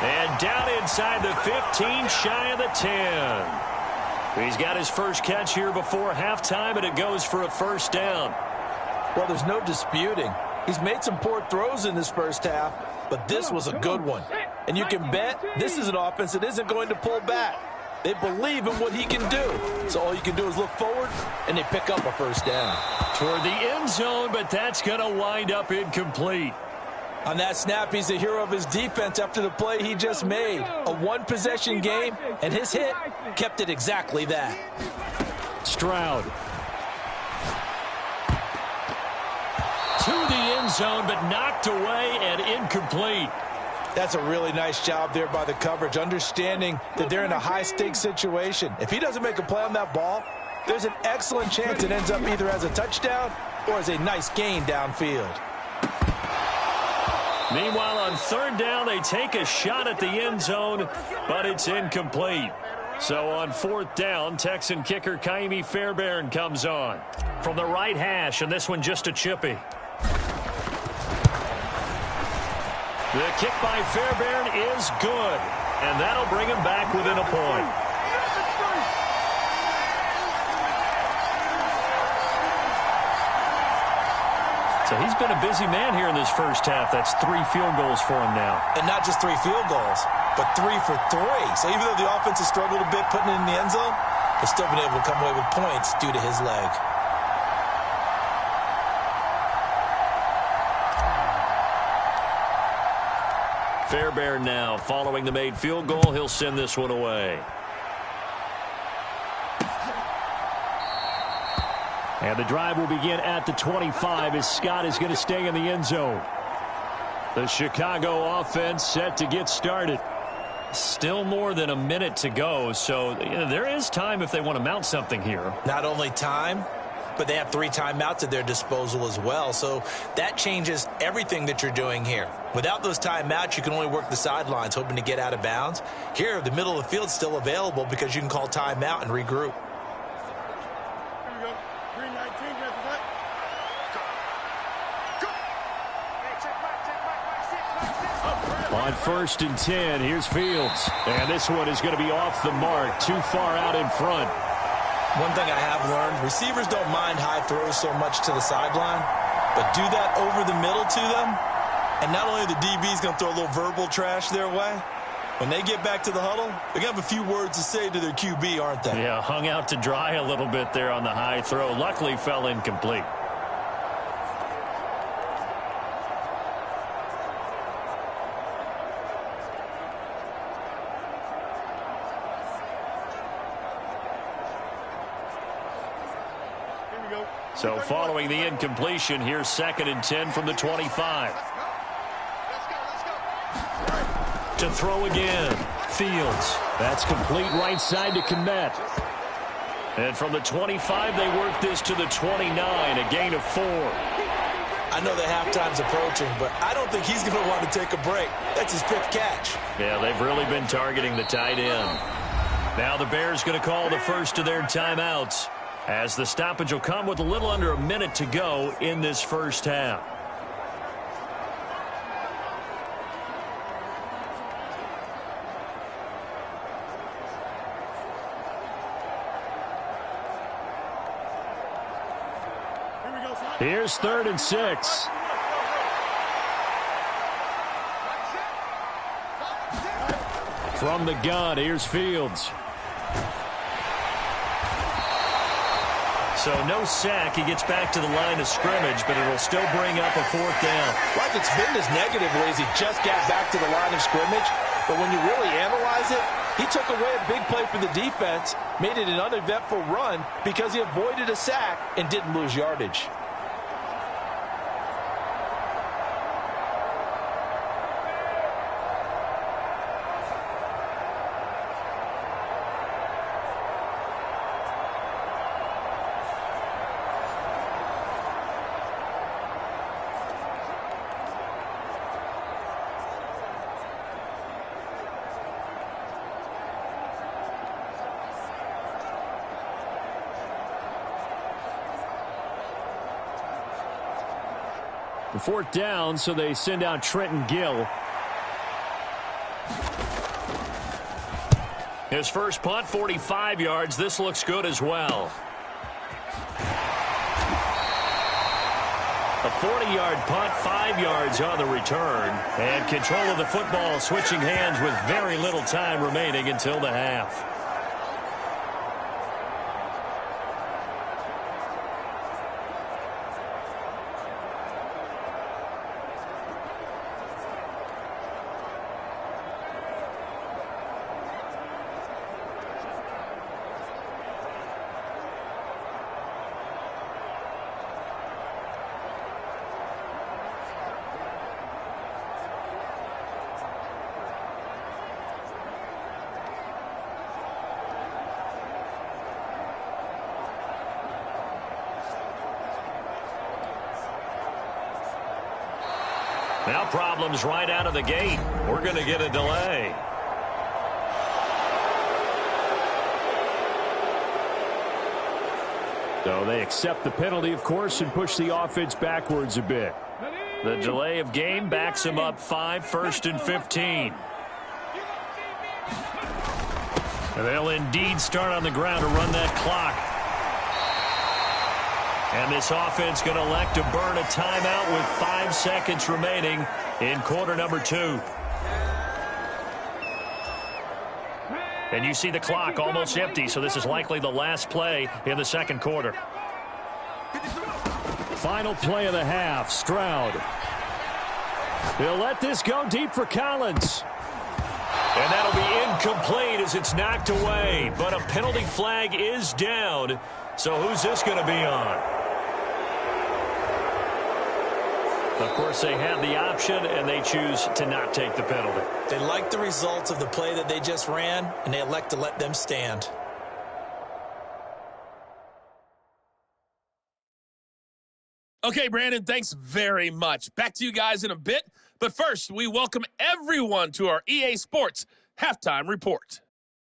And down inside the 15, shy of the 10. He's got his first catch here before halftime, and it goes for a first down. Well, there's no disputing. He's made some poor throws in this first half, but this was a good one. And you can bet this is an offense that isn't going to pull back. They believe in what he can do. So all you can do is look forward, and they pick up a first down. Toward the end zone, but that's going to wind up incomplete. On that snap, he's the hero of his defense after the play he just made. A one-possession game, and his hit kept it exactly that. Stroud. To the end zone, but knocked away and incomplete. That's a really nice job there by the coverage, understanding that they're in a high-stakes situation. If he doesn't make a play on that ball, there's an excellent chance it ends up either as a touchdown or as a nice gain downfield. Meanwhile, on 3rd down, they take a shot at the end zone, but it's incomplete. So on 4th down, Texan kicker Kaimi Fairbairn comes on from the right hash, and this one just a chippy. The kick by Fairbairn is good, and that'll bring him back within a point. So he's been a busy man here in this first half. That's 3 field goals for him now. And not just 3 field goals, but 3 for 3. So even though the offense has struggled a bit putting it in the end zone, they've still been able to come away with points due to his leg. Fairbairn now following the made field goal. He'll send this one away. And the drive will begin at the 25 as Scott is going to stay in the end zone. The Chicago offense set to get started. Still more than a minute to go, so there is time if they want to mount something here. Not only time, but they have 3 timeouts at their disposal as well, so that changes everything that you're doing here. Without those timeouts, you can only work the sidelines, hoping to get out of bounds. Here, the middle of the field is still available because you can call timeout and regroup. On 1st and 10, here's Fields. And this one is going to be off the mark, too far out in front. One thing I have learned, receivers don't mind high throws so much to the sideline, but do that over the middle to them, and not only the DB's going to throw a little verbal trash their way, when they get back to the huddle, they're going to have a few words to say to their QB, aren't they? Yeah, hung out to dry a little bit there on the high throw. Luckily fell incomplete. So following the incompletion, here's 2nd and 10 from the 25. To throw again. Fields. That's complete right side to Kmet. And from the 25, they work this to the 29, a gain of 4. I know the halftime's approaching, but I don't think he's going to want to take a break. That's his 5th catch. Yeah, they've really been targeting the tight end. Now the Bears going to call the first of their timeouts, as the stoppage will come with a little under a minute to go in this first half. Here's 3rd and 6. From the gun, here's Fields. So no sack. He gets back to the line of scrimmage, but it'll still bring up a 4th down. Like it's been this negative ways he just got back to the line of scrimmage. But when you really analyze it, he took away a big play for the defense, made it an uneventful run because he avoided a sack and didn't lose yardage. The 4th down, so they send out Trenton Gill. His first punt, 45 yards. This looks good as well. A 40-yard punt, 5 yards on the return. And control of the football switching hands with very little time remaining until the half. Now problems right out of the gate. We're going to get a delay. So they accept the penalty, of course, and push the offense backwards a bit. The delay of game backs them up 5, 1st and 15. And they'll indeed start on the ground to run that clock. And this offense going to elect to burn a timeout with 5 seconds remaining in quarter number 2. And you see the clock almost empty, so this is likely the last play in the 2nd quarter. Final play of the half, Stroud. He'll let this go deep for Collins. And that'll be incomplete as it's knocked away. But a penalty flag is down. So who's this going to be on? Of course, they have the option, and they choose to not take the penalty. They like the results of the play that they just ran, and they elect to let them stand. Okay, Brandon, thanks very much. Back to you guys in a bit. But first, we welcome everyone to our EA Sports Halftime Report.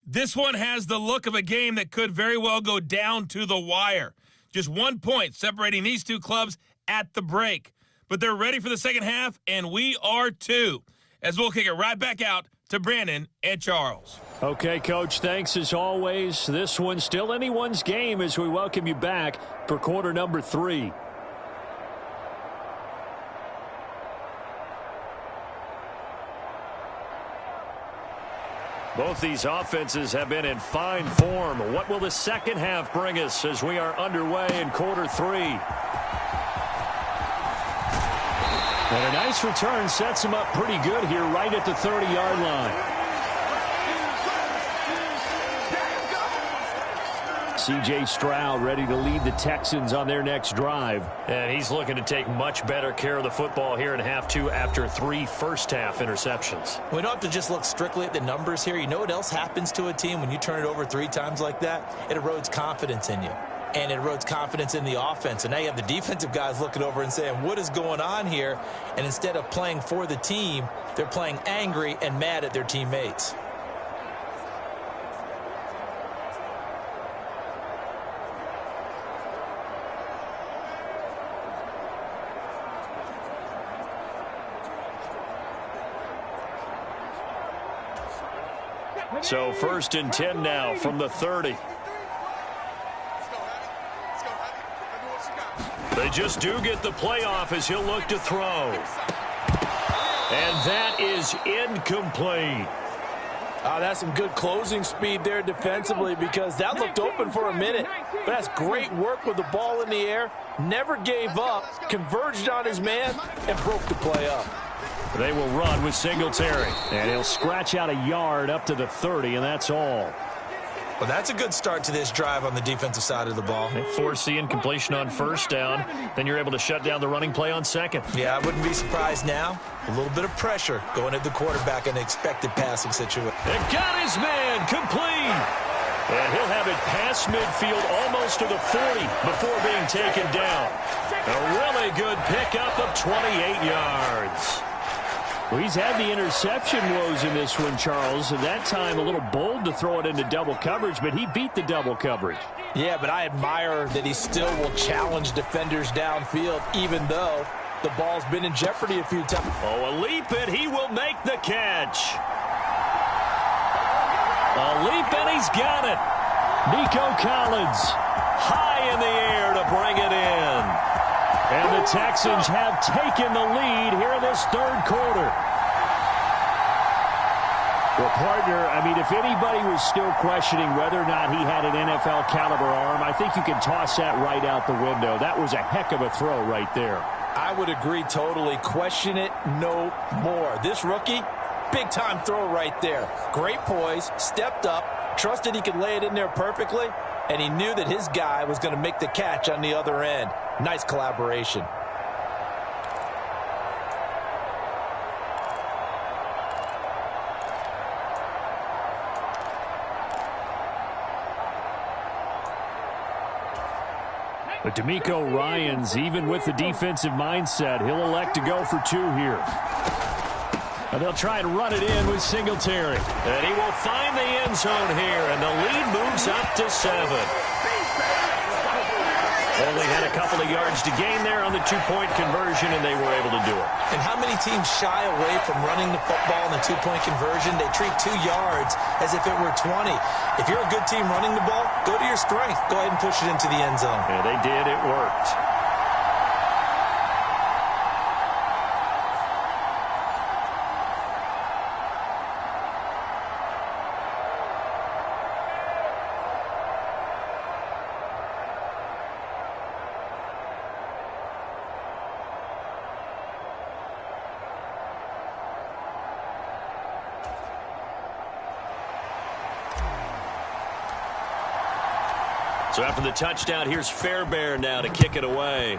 This one has the look of a game that could very well go down to the wire. Just 1 point separating these two clubs at the break. But they're ready for the second half, and we are too. As we'll kick it right back out to Brandon and Charles. Okay, Coach, thanks as always. This one's still anyone's game as we welcome you back for quarter number 3. Both these offenses have been in fine form. What will the second half bring us as we are underway in quarter 3? And a nice return sets him up pretty good here right at the 30-yard line. C.J. Stroud ready to lead the Texans on their next drive. And he's looking to take much better care of the football here in half two after 3 first-half interceptions. We don't have to just look strictly at the numbers here. You know what else happens to a team when you turn it over 3 times like that? It erodes confidence in you. And it erodes confidence in the offense. And now you have the defensive guys looking over and saying, what is going on here? And instead of playing for the team, they're playing angry and mad at their teammates. So 1st and 10 now from the 30. They just do get the playoff as he'll look to throw. And that is incomplete. That's some good closing speed there defensively, because that looked open for a minute. But that's great work with the ball in the air. Never gave up, converged on his man, and broke the play up. They will run with Singletary. And he'll scratch out a yard up to the 30, and that's all. Well, that's a good start to this drive on the defensive side of the ball. They force the incompletion on 1st down. Then you're able to shut down the running play on 2nd. Yeah, I wouldn't be surprised now. A little bit of pressure going at the quarterback in an expected passing situation. And got his man complete. And he'll have it past midfield almost to the 40 before being taken down. A really good pickup of 28 yards. Well, he's had the interception woes in this one, Charles. At that time, a little bold to throw it into double coverage, but he beat the double coverage. Yeah, but I admire that he still will challenge defenders downfield, even though the ball's been in jeopardy a few times. Oh, a leap, and he will make the catch. A leap, and he's got it. Nico Collins, high in the air to bring it in. And the Texans have taken the lead here in this 3rd quarter. Well, partner, I mean, if anybody was still questioning whether or not he had an NFL caliber arm, I think you can toss that right out the window. That was a heck of a throw right there. I would agree totally. Question it no more. This rookie, big-time throw right there. Great poise, stepped up, trusted he could lay it in there perfectly, and he knew that his guy was going to make the catch on the other end. Nice collaboration. But D'Amico Ryans, even with the defensive mindset, he'll elect to go for 2 here. And they'll try and run it in with Singletary. And he will find the end zone here, and the lead moves up to 7. Only had a couple of yards to gain there on the 2-point conversion, and they were able to do it. And how many teams shy away from running the football in the 2-point conversion? They treat 2 yards as if it were 20. If you're a good team running the ball, go to your strength. Go ahead and push it into the end zone. Yeah, they did. It worked. So after the touchdown, here's Fairbairn now to kick it away.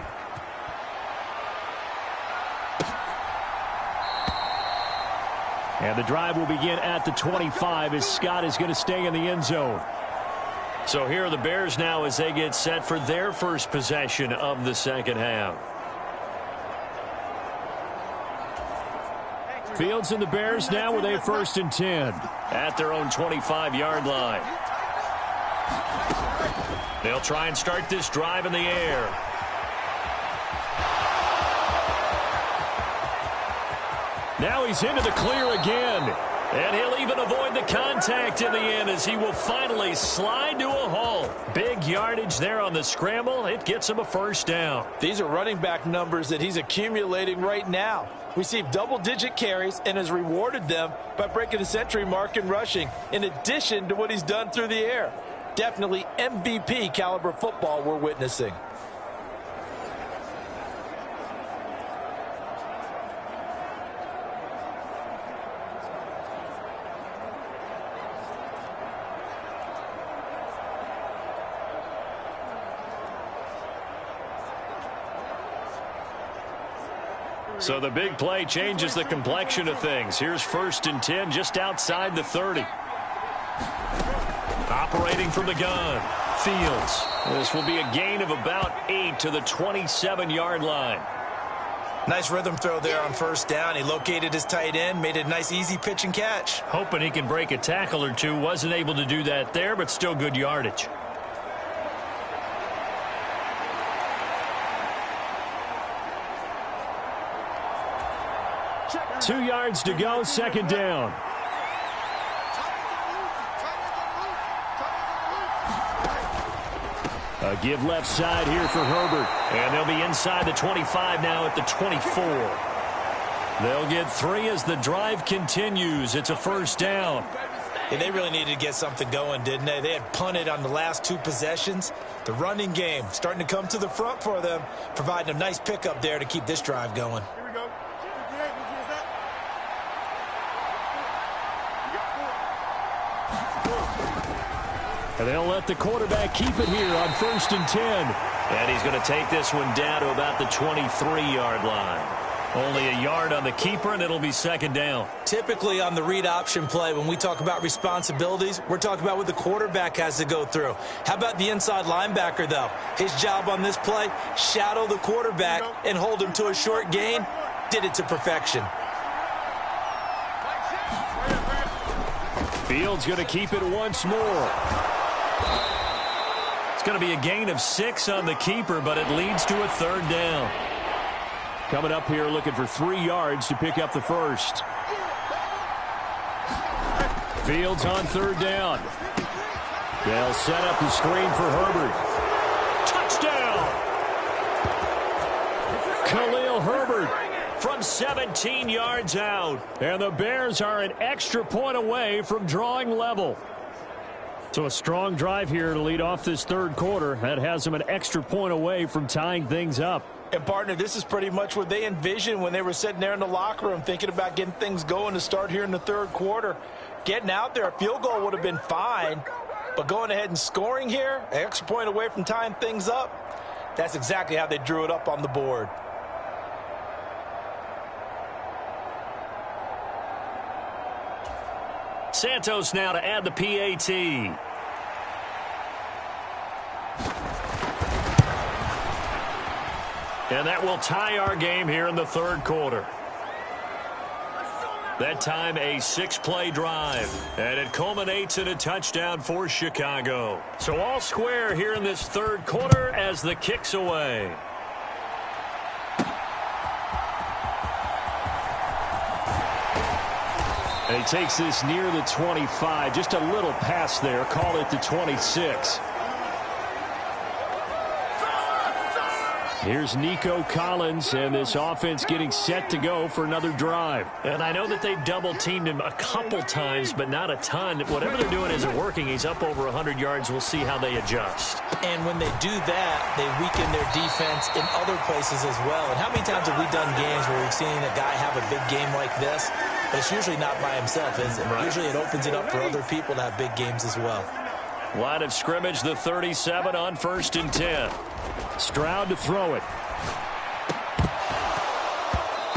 And the drive will begin at the 25 as Scott is going to stay in the end zone. So here are the Bears now as they get set for their first possession of the 2nd half. Fields and the Bears now with a 1st and 10. At their own 25-yard line. They'll try and start this drive in the air. Now he's into the clear again. And he'll even avoid the contact in the end as he will finally slide to a halt. Big yardage there on the scramble. It gets him a 1st down. These are running back numbers that he's accumulating right now. Received double-digit carries and has rewarded them by breaking the century mark in rushing, in addition to what he's done through the air. Definitely MVP caliber football we're witnessing. So the big play changes the complexion of things. Here's 1st and 10 just outside the 30. Operating from the gun, Fields. This will be a gain of about 8 to the 27-yard line. Nice rhythm throw there on 1st down. He located his tight end, made it a nice easy pitch and catch. Hoping he can break a tackle or two. Wasn't able to do that there, but still good yardage. Two yards to go, 2nd down. A give left side here for Herbert. And they'll be inside the 25 now at the 24. They'll get 3 as the drive continues. It's a 1st down. Yeah, they really needed to get something going, didn't they? They had punted on the last 2 possessions. The running game starting to come to the front for them, providing a nice pickup there to keep this drive going. And they'll let the quarterback keep it here on 1st and 10. And he's going to take this one down to about the 23-yard line. Only a yard on the keeper, and it'll be 2nd down. Typically on the read option play, when we talk about responsibilities, we're talking about what the quarterback has to go through. How about the inside linebacker, though? His job on this play, shadow the quarterback and hold him to a short gain. Did it to perfection. Fields going to keep it once more. It's going to be a gain of 6 on the keeper, but it leads to a 3rd down. Coming up here looking for 3 yards to pick up the 1st. Fields on 3rd down. They'll set up the screen for Herbert. Touchdown! Khalil Herbert from 17 yards out. And the Bears are an extra point away from drawing level. So a strong drive here to lead off this 3rd quarter. That has them an extra point away from tying things up. And, partner, this is pretty much what they envisioned when they were sitting there in the locker room thinking about getting things going to start here in the 3rd quarter. Getting out there, a field goal would have been fine, but going ahead and scoring here, an extra point away from tying things up, that's exactly how they drew it up on the board. Santos now to add the PAT. And that will tie our game here in the 3rd quarter. That time a 6-play drive. And it culminates in a touchdown for Chicago. So all square here in this 3rd quarter as the kick's away. And he takes this near the 25. Just a little pass there. Call it the 26. Here's Nico Collins, and this offense getting set to go for another drive. And I know that they've double-teamed him a couple times, but not a ton. Whatever they're doing isn't working. He's up over 100 yards. We'll see how they adjust. And when they do that, they weaken their defense in other places as well. And how many times have we done games where we've seen a guy have a big game like this? But it's usually not by himself, is it? Right. Usually it opens it up for other people to have big games as well. Line of scrimmage, the 37 on 1st and 10. Stroud to throw it.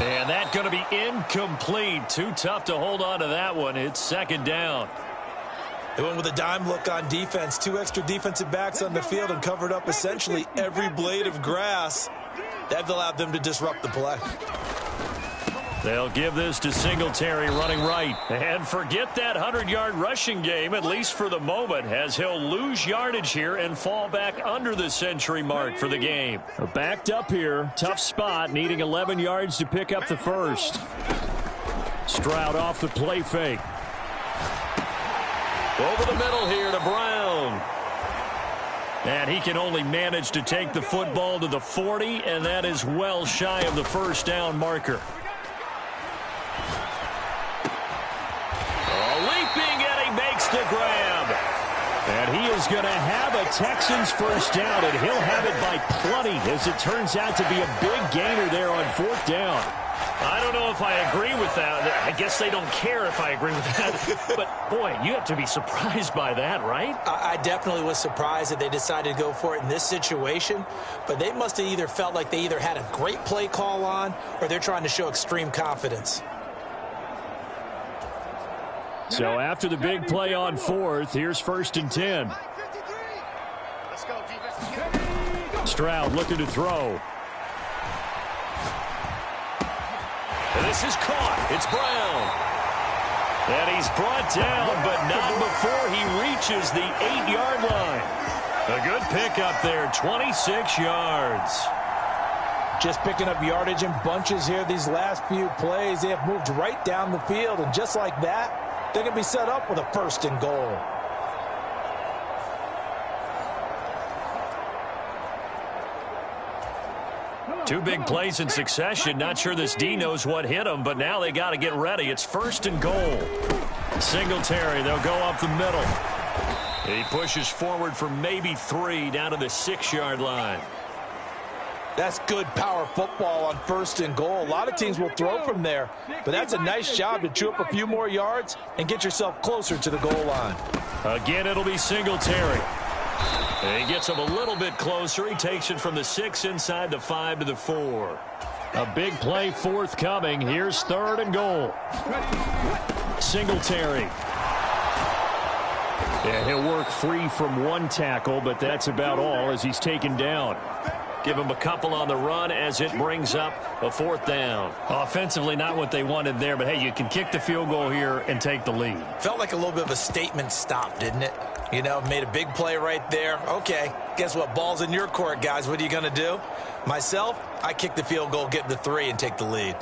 And that's going to be incomplete. Too tough to hold on to that one. It's 2nd down. They went with a dime look on defense. 2 extra defensive backs on the field and covered up essentially every blade of grass. That allowed them to disrupt the play. They'll give this to Singletary running right. And forget that 100-yard rushing game, at least for the moment, as he'll lose yardage here and fall back under the century mark for the game. Backed up here. Tough spot, needing 11 yards to pick up the 1st. Stroud off the play fake. Over the middle here to Brown. And he can only manage to take the football to the 40, and that is well shy of the 1st down marker. The grab. And he is going to have a Texans first down, and he'll have it by plenty, as it turns out to be a big gainer there on 4th down. I don't know if I agree with that. I guess they don't care if I agree with that. But, boy, you have to be surprised by that, right? I definitely was surprised that they decided to go for it in this situation. But they must have either felt like they either had a great play call on or they're trying to show extreme confidence. So after the big play on 4th, here's 1st and 10. Stroud looking to throw. And this is caught. It's Brown. And he's brought down, but not before he reaches the 8-yard line. A good pickup there, 26 yards. Just picking up yardage in bunches here these last few plays. They have moved right down the field, and just like that, they're going to be set up with a 1st and goal. Two big plays in succession. Not sure this D knows what hit him, but now they got to get ready. It's 1st and goal. Singletary, they'll go up the middle. He pushes forward for maybe 3 down to the 6-yard line. That's good power football on 1st and goal. A lot of teams will throw from there, but that's a nice job to chew up a few more yards and get yourself closer to the goal line. Again, it'll be Singletary. And he gets him a little bit closer. He takes it from the 6 inside the 5 to the 4. A big play forthcoming. Here's 3rd and goal. Singletary. Yeah, he'll work free from 1 tackle, but that's about all as he's taken down. Give him a couple on the run as it brings up a 4th down. Offensively, not what they wanted there, but hey, you can kick the field goal here and take the lead. Felt like a little bit of a statement stop, didn't it? You know, made a big play right there. Okay, guess what? Ball's in your court, guys. What are you going to do? Myself, I kick the field goal, get the 3, and take the lead.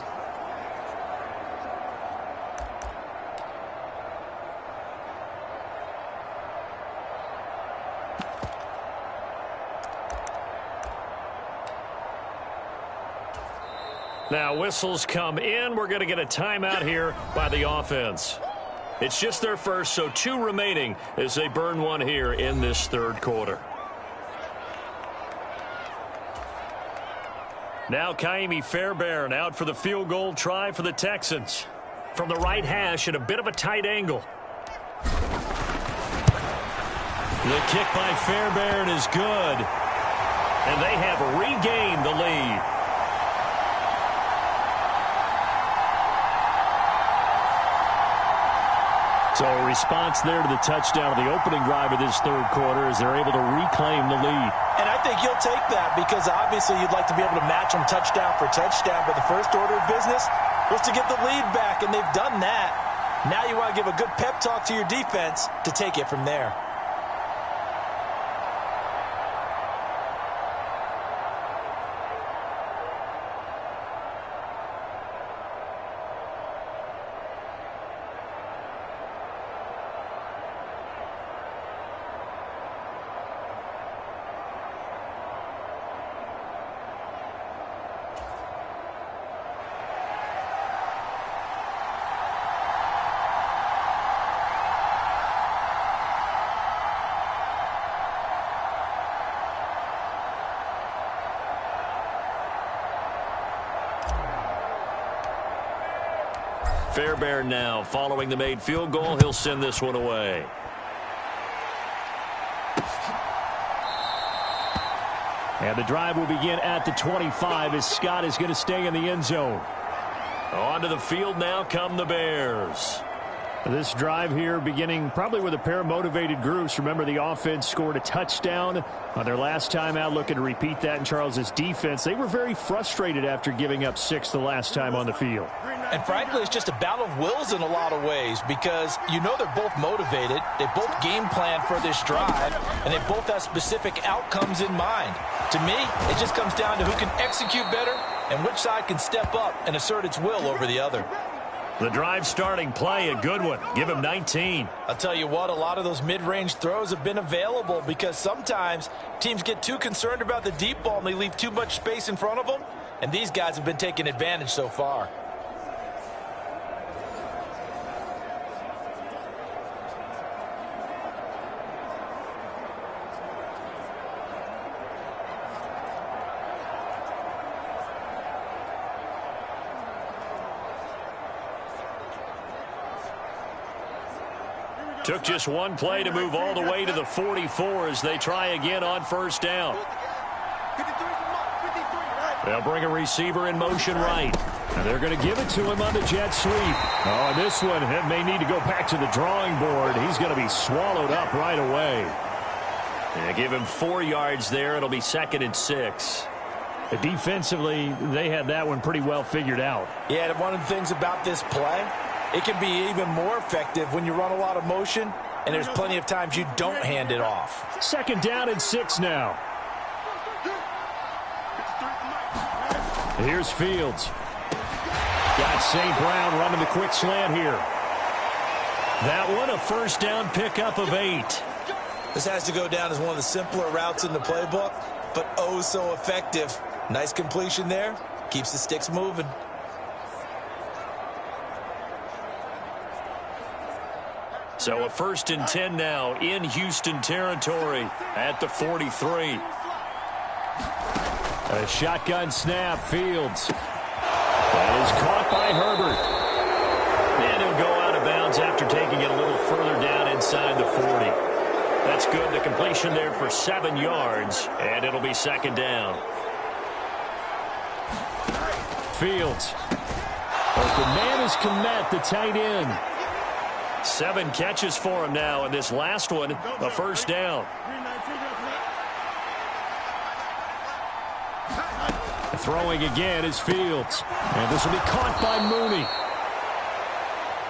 Now whistles come in. We're going to get a timeout here by the offense. It's just their first, so 2 remaining as they burn 1 here in this 3rd quarter. Now Kaimi Fairbairn out for the field goal try for the Texans. From the right hash at a bit of a tight angle. The kick by Fairbairn is good. And they have regained the lead. So a response there to the touchdown of the opening drive of this 3rd quarter as they're able to reclaim the lead. And I think you'll take that because obviously you'd like to be able to match them touchdown for touchdown, but the first order of business was to get the lead back, and they've done that. Now you want to give a good pep talk to your defense to take it from there. Fairbairn now following the made field goal. He'll send this one away. And the drive will begin at the 25 as Scott is going to stay in the end zone. Onto the field now come the Bears. This drive here beginning probably with a pair of motivated groups. Remember, the offense scored a touchdown on their last time out, looking to repeat that in Charles's defense. They were very frustrated after giving up 6 the last time on the field. And frankly, it's just a battle of wills in a lot of ways because you know they're both motivated. They both game plan for this drive, and they both have specific outcomes in mind. To me, it just comes down to who can execute better and which side can step up and assert its will over the other. The drive starting play, a good one. Give him 19. I'll tell you what, a lot of those mid-range throws have been available because sometimes teams get too concerned about the deep ball and they leave too much space in front of them, and these guys have been taking advantage so far. Took just one play to move all the way to the 44 as they try again on first down. They'll bring a receiver in motion right. And they're going to give it to him on the jet sweep. Oh, and this one may need to go back to the drawing board. He's going to be swallowed up right away. And give him 4 yards there. It'll be 2nd and 6. Defensively, they had that one pretty well figured out. Yeah, and one of the things about this play, it can be even more effective when you run a lot of motion, and there's plenty of times you don't hand it off. 2nd down and 6 now. Here's Fields. Got St. Brown running the quick slant here. That one, a first down pickup of 8. This has to go down as one of the simpler routes in the playbook, but oh so effective. Nice completion there. Keeps the sticks moving. So a 1st and 10 now in Houston territory at the 43. A shotgun snap, Fields. That is caught by Herbert. And he'll go out of bounds after taking it a little further down inside the 40. That's good. The completion there for 7 yards, and it'll be 2nd down. Fields. Open man is Kmet, the tight end. 7 catches for him now, and this last one, a first down. Throwing again is Fields. And this will be caught by Mooney.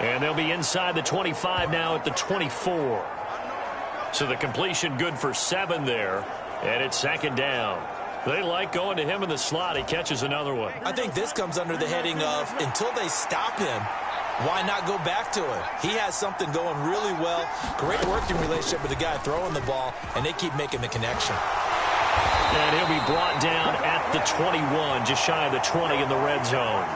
And they'll be inside the 25 now at the 24. So the completion good for 7 there. And it's 2nd down. They like going to him in the slot. He catches another one. I think this comes under the heading of until they stop him, why not go back to him? He has something going really well. Great working relationship with the guy throwing the ball, and they keep making the connection. And he'll be brought down at the 21, just shy of the 20 in the red zone.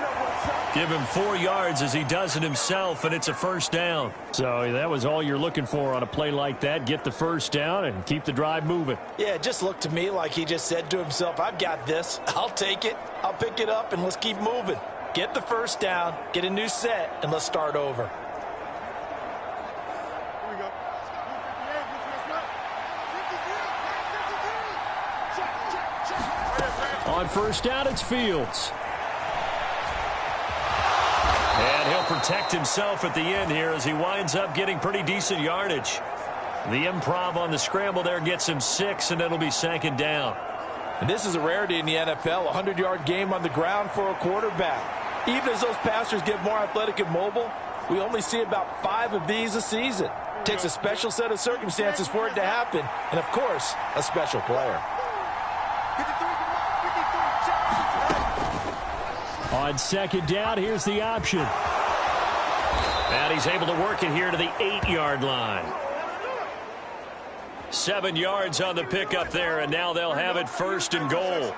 Give him 4 yards as he does it himself, and it's a first down. So that was all you're looking for on a play like that. Get the first down and keep the drive moving. Yeah, it just looked to me like he just said to himself, I've got this. I'll take it. I'll pick it up, and let's keep moving. Get the first down, get a new set, and let's start over. On first down, it's Fields. And he'll protect himself at the end here as he winds up getting pretty decent yardage. The improv on the scramble there gets him 6, and it'll be 2nd down. And this is a rarity in the NFL, a 100-yard game on the ground for a quarterback. Even as those passers get more athletic and mobile, we only see about 5 of these a season. It takes a special set of circumstances for it to happen, and, of course, a special player. On 2nd down, here's the option. And he's able to work it here to the 8-yard line. 7 yards on the pickup there, and now they'll have it 1st and goal.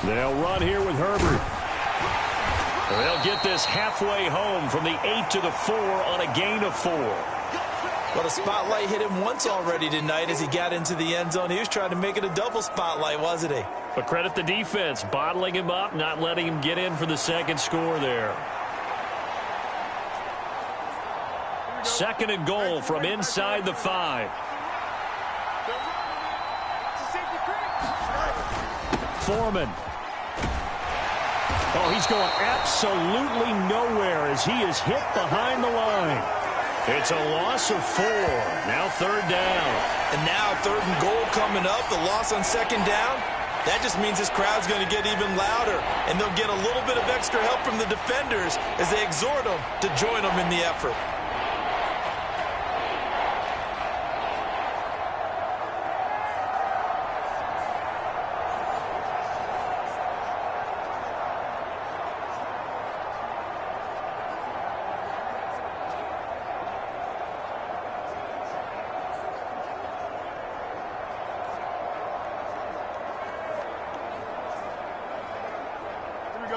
They'll run here with Herbert. They'll get this halfway home from the 8 to the 4 on a gain of 4. Well, the spotlight hit him once already tonight as he got into the end zone. He was trying to make it a double spotlight, wasn't he? But credit the defense, bottling him up, not letting him get in for the 2nd score there. 2nd and goal from inside the 5. Foreman. Oh, he's going absolutely nowhere as he is hit behind the line. It's a loss of 4. Now 3rd down. And now 3rd and goal coming up. The loss on 2nd down. That just means this crowd's going to get even louder. And they'll get a little bit of extra help from the defenders as they exhort them to join them in the effort.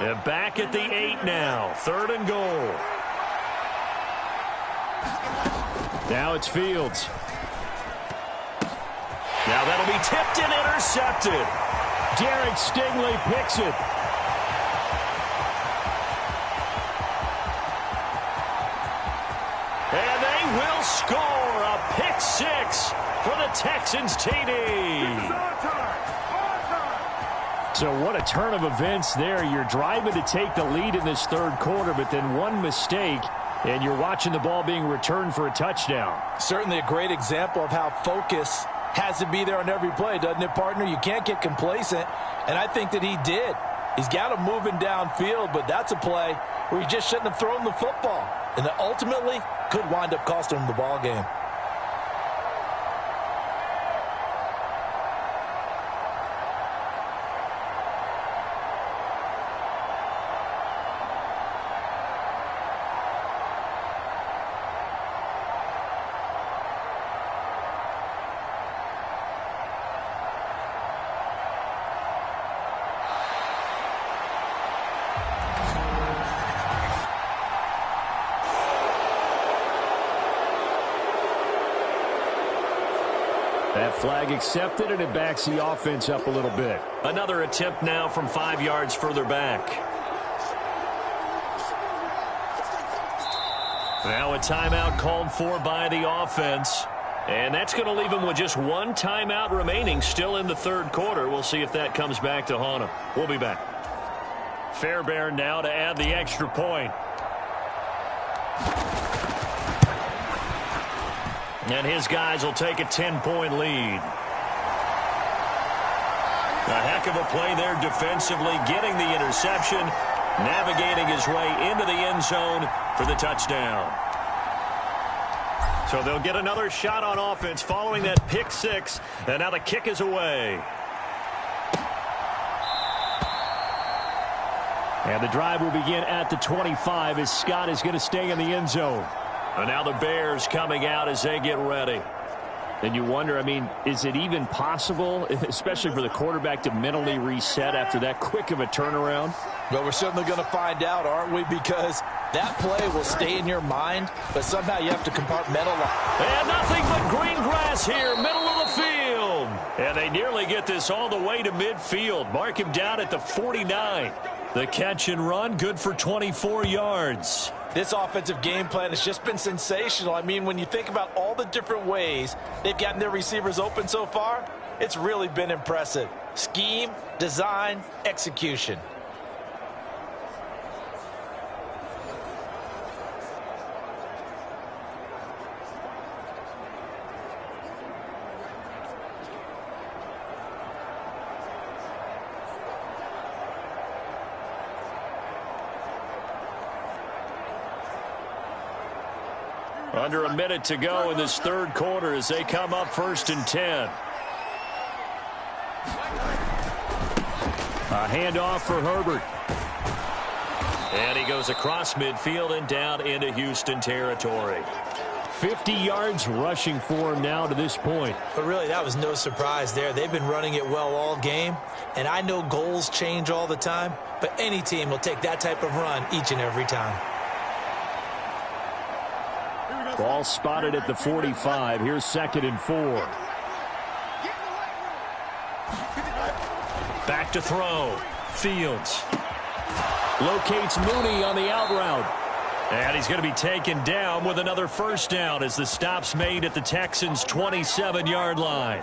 They're back at the 8 now. 3rd and goal. Now it's Fields. Now that'll be tipped and intercepted. Derek Stingley picks it. score a pick six for the Texans TD. So what a turn of events there. You're driving to take the lead in this third quarter, but then one mistake, and you're watching the ball being returned for a touchdown. Certainly a great example of how focus has to be there on every play, doesn't it, partner? You can't get complacent, and I think that he did. He's got him moving downfield, but that's a play where he just shouldn't have thrown the football, and that ultimately could wind up costing him the ball game. That flag accepted, and it backs the offense up a little bit. Another attempt now from 5 yards further back. Now a timeout called for by the offense. And that's going to leave him with just one timeout remaining still in the third quarter. We'll see if that comes back to haunt him. We'll be back. Fairbairn now to add the extra point. And his guys will take a 10-point lead. A heck of a play there defensively, getting the interception, navigating his way into the end zone for the touchdown. So they'll get another shot on offense following that pick six, and now the kick is away. And the drive will begin at the 25 as Scott is going to stay in the end zone. And now the Bears coming out as they get ready. And you wonder, I mean, is it even possible, especially for the quarterback, to mentally reset after that quick of a turnaround? Well, we're certainly going to find out, aren't we? Because that play will stay in your mind, but somehow you have to compartmentalize. And nothing but green grass here, middle of the field. And they nearly get this all the way to midfield. Mark him down at the 49. The catch and run, good for 24 yards. This offensive game plan has just been sensational. I mean, when you think about all the different ways they've gotten their receivers open so far, it's really been impressive. Scheme, design, execution. Under a minute to go in this third quarter as they come up 1st and 10. A handoff for Herbert. And he goes across midfield and down into Houston territory. 50 yards rushing for him now to this point. But really, that was no surprise there. They've been running it well all game. And I know goals change all the time, but any team will take that type of run each and every time. Ball spotted at the 45. Here's 2nd and 4. Back to throw. Fields. Locates Mooney on the out route. And he's going to be taken down with another first down as the stop's made at the Texans' 27-yard line.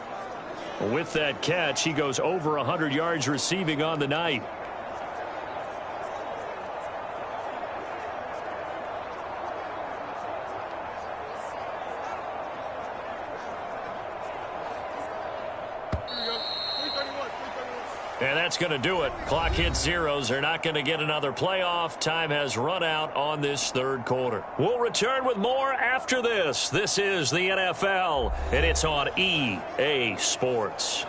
With that catch, he goes over 100 yards receiving on the night. And that's going to do it. Clock hits zeros. They're not going to get another playoff. Time has run out on this third quarter. We'll return with more after this. This is the NFL, and it's on EA Sports.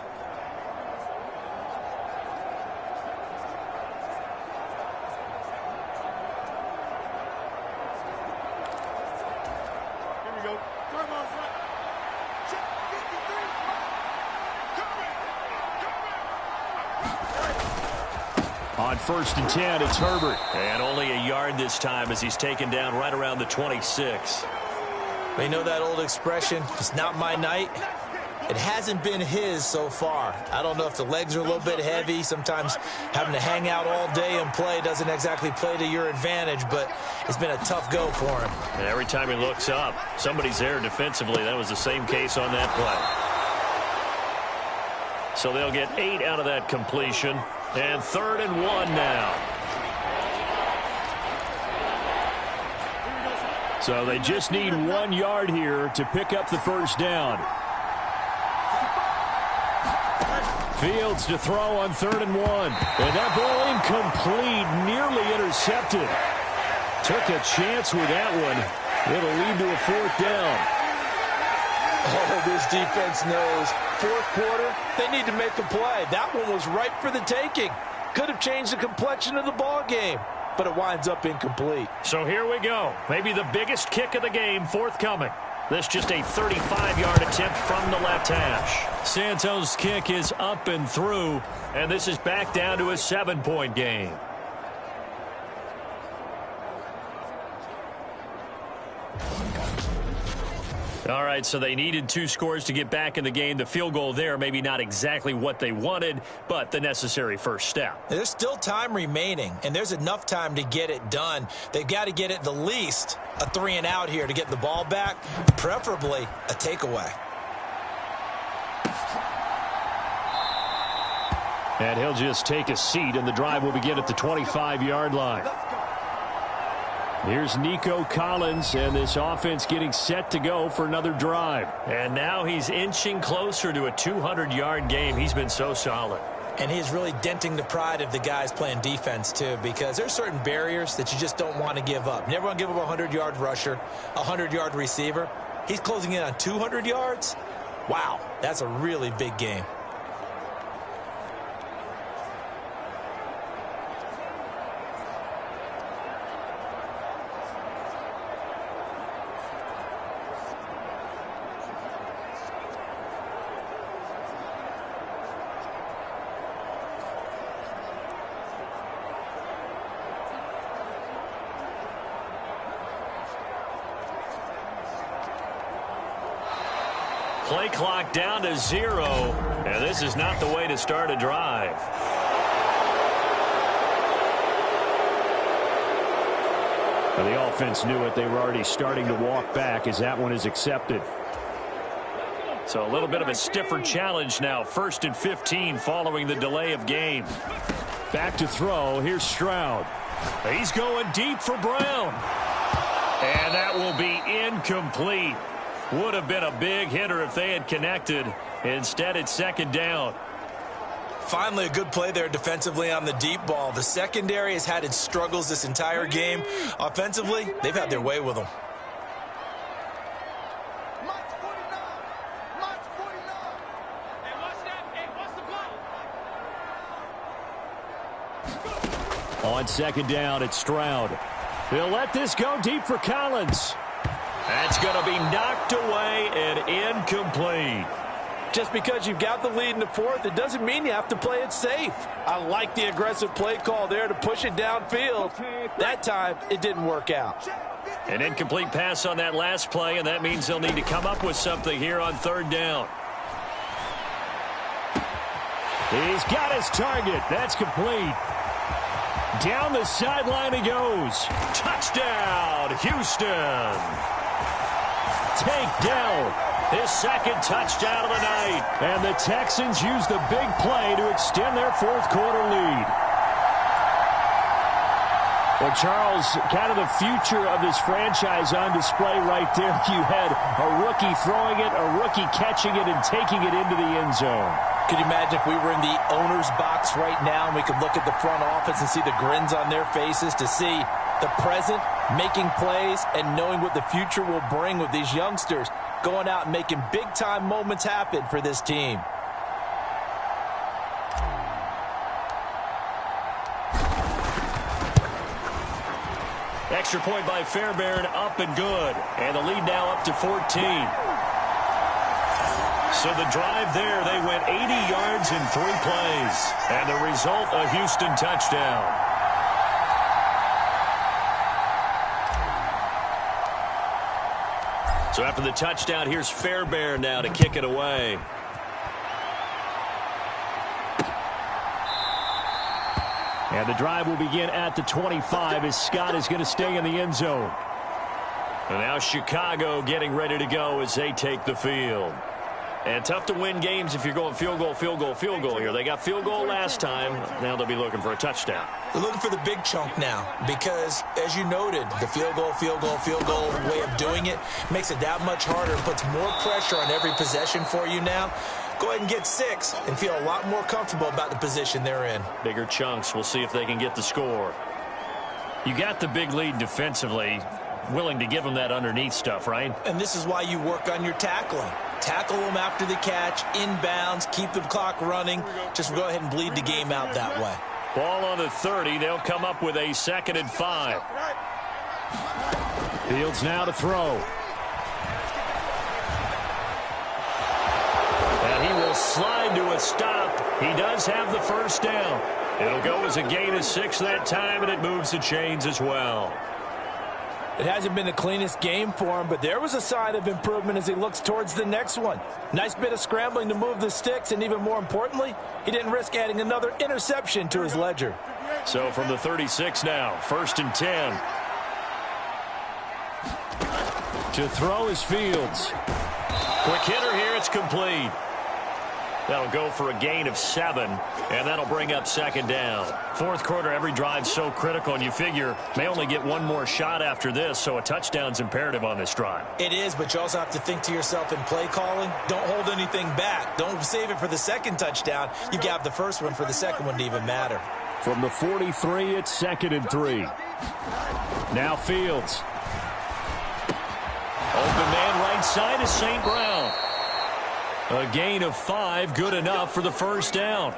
On 1st and 10, it's Herbert. And only a yard this time as he's taken down right around the 26. You know that old expression, it's not my night? It hasn't been his so far. I don't know if the legs are a little bit heavy. Sometimes having to hang out all day and play doesn't exactly play to your advantage, but it's been a tough go for him. And every time he looks up, somebody's there defensively. That was the same case on that play. So they'll get 8 out of that completion. And 3rd and 1 now. So they just need 1 yard here to pick up the first down. Fields to throw on 3rd and 1. And that ball incomplete, nearly intercepted. Took a chance with that one. It'll lead to a 4th down. Oh, this defense knows. 4th quarter, they need to make a play. That one was ripe for the taking. Could have changed the complexion of the ball game, but it winds up incomplete. So here we go. Maybe the biggest kick of the game forthcoming. This just a 35-yard attempt from the left hash. Santos' kick is up and through, and this is back down to a 7-point game. All right, so they needed 2 scores to get back in the game. The field goal there, maybe not exactly what they wanted, but the necessary first step. There's still time remaining, and there's enough time to get it done. They've got to get at the least a 3-and-out here to get the ball back, preferably a takeaway. And he'll just take a seat, and the drive will begin at the 25-yard line. Here's Nico Collins, and this offense getting set to go for another drive. And now he's inching closer to a 200-yard game. He's been so solid. And he's really denting the pride of the guys playing defense, too, because there's certain barriers that you just don't want to give up. Never want to give up a 100-yard rusher, a 100-yard receiver. He's closing in on 200 yards. Wow, that's a really big game. Play clock down to 0, and this is not the way to start a drive. Well, the offense knew it. They were already starting to walk back as that one is accepted. So a little bit of a stiffer challenge now. 1st and 15 following the delay of game. Back to throw. Here's Stroud. He's going deep for Brown. And that will be incomplete. Would have been a big hitter if they had connected. Instead, it's 2nd down. Finally, a good play there defensively on the deep ball. The secondary has had its struggles this entire game. Offensively, they've had their way with them. On 2nd down, it's Stroud. He'll let this go deep for Collins. That's going to be knocked away and incomplete. Just because you've got the lead in the 4th, it doesn't mean you have to play it safe. I like the aggressive play call there to push it downfield. That time, it didn't work out. An incomplete pass on that last play, and that means they'll need to come up with something here on 3rd down. He's got his target. That's complete. Down the sideline he goes. Touchdown, Houston. Takedown. His 2nd touchdown of the night. And the Texans use the big play to extend their 4th quarter lead. Well, Charles, kind of the future of this franchise on display right there. You had a rookie throwing it, a rookie catching it, and taking it into the end zone. Could you imagine if we were in the owner's box right now and we could look at the front office and see the grins on their faces to see the present, making plays, and knowing what the future will bring with these youngsters going out and making big-time moments happen for this team. Extra point by Fairbairn, up and good. And the lead now up to 14. So the drive there, they went 80 yards in 3 plays. And the result, a Houston touchdown. So after the touchdown, here's Fairbairn now to kick it away. And the drive will begin at the 25 as Scott is going to stay in the end zone. And now Chicago getting ready to go as they take the field. And tough to win games if you're going field goal, field goal, field goal here. They got field goal last time. Now they'll be looking for a touchdown. They're looking for the big chunk now because, as you noted, the field goal way of doing it makes it that much harder and puts more pressure on every possession for you now. Go ahead and get 6 and feel a lot more comfortable about the position they're in. Bigger chunks. We'll see if they can get the score. You got the big lead defensively. Willing to give them that underneath stuff, right? And this is why you work on your tackling. Tackle them after the catch, inbounds, keep the clock running. Just go ahead and bleed the game out that way. Ball on the 30. They'll come up with a 2nd and 5. Fields now to throw. And he will slide to a stop. He does have the first down. It'll go as a gain of 6 that time, and it moves the chains as well. It hasn't been the cleanest game for him, but there was a sign of improvement as he looks towards the next one. Nice bit of scrambling to move the sticks, and even more importantly, he didn't risk adding another interception to his ledger. So from the 36 now, 1st and 10. To throw is Fields. Quick hitter here, it's complete. That'll go for a gain of 7, and that'll bring up 2nd down. 4th quarter, every drive's so critical, and you figure may only get one more shot after this, so a touchdown's imperative on this drive. It is, but you also have to think to yourself in play calling, don't hold anything back. Don't save it for the 2nd touchdown. You got the first one for the 2nd one to even matter. From the 43, it's 2nd and 3. Now Fields. Open man right side is St. Brown. A gain of 5, good enough for the first down.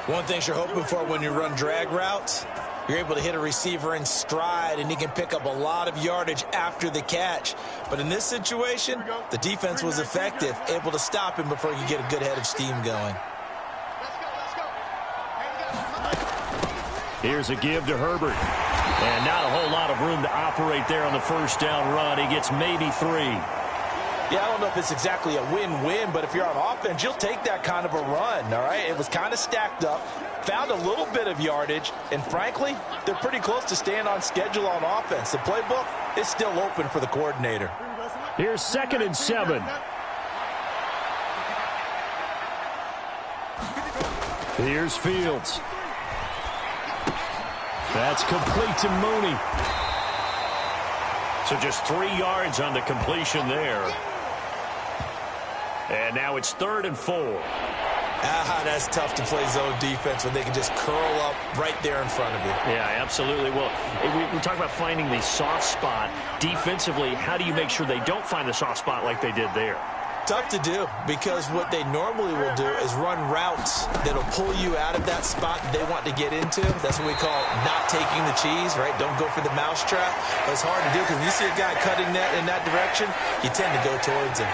One thing you're hoping for when you run drag routes, you're able to hit a receiver in stride, and he can pick up a lot of yardage after the catch. But in this situation, the defense was effective, able to stop him before you get a good head of steam going. Here's a give to Herbert. And not a whole lot of room to operate there on the first down run. He gets maybe 3. Yeah, I don't know if it's exactly a win-win, but if you're on offense, you'll take that kind of a run, all right? It was kind of stacked up, found a little bit of yardage, and frankly, they're pretty close to staying on schedule on offense. The playbook is still open for the coordinator. Here's 2nd and 7. Here's Fields. That's complete to Mooney. So just 3 yards on the completion there. And now it's 3rd and 4. That's tough to play zone defense when they can just curl up right there in front of you. Yeah, absolutely. Well, we talk about finding the soft spot. Defensively, how do you make sure they don't find the soft spot like they did there? Tough to do, because what they normally will do is run routes that'll pull you out of that spot they want to get into. That's what we call not taking the cheese, right? Don't go for the mousetrap. But it's hard to do because when you see a guy cutting that in that direction, you tend to go towards him.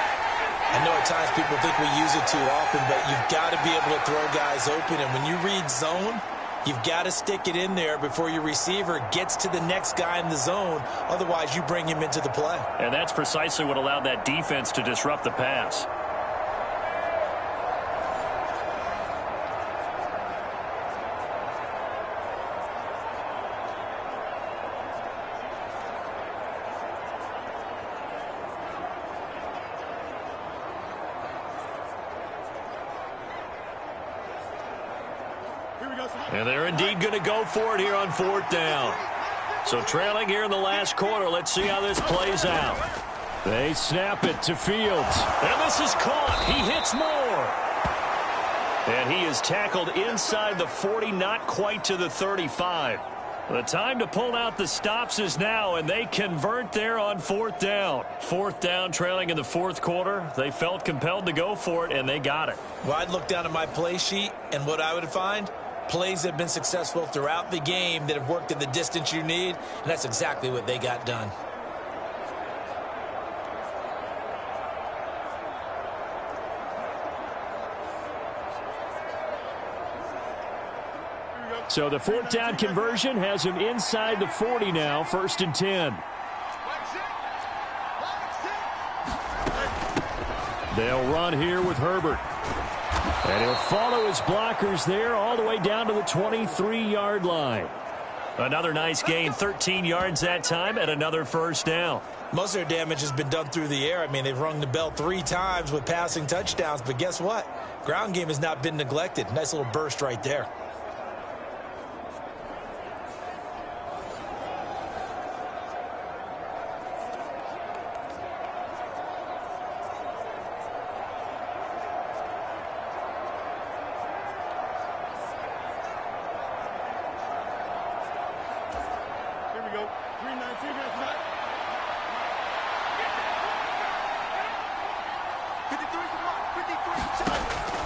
I know at times people think we use it too often, but you've got to be able to throw guys open. And when you read zone, you've got to stick it in there before your receiver gets to the next guy in the zone. Otherwise, you bring him into the play. And that's precisely what allowed that defense to disrupt the pass. And they're indeed going to go for it here on 4th down. So trailing here in the last quarter. Let's see how this plays out. They snap it to Fields. And this is caught. He hits more. And he is tackled inside the 40, not quite to the 35. The time to pull out the stops is now, and they convert there on 4th down. 4th down, trailing in the 4th quarter. They felt compelled to go for it, and they got it. Well, I'd look down at my play sheet, and what I would find, plays have been successful throughout the game that have worked at the distance you need, and that's exactly what they got done. So the 4th down conversion has him inside the 40 now, 1st and 10. They'll run here with Herbert. And he'll follow his blockers there all the way down to the 23-yard line. Another nice gain, 13 yards that time, and another first down. Most of their damage has been done through the air. I mean, they've rung the bell 3 times with passing touchdowns, but guess what? Ground game has not been neglected. Nice little burst right there.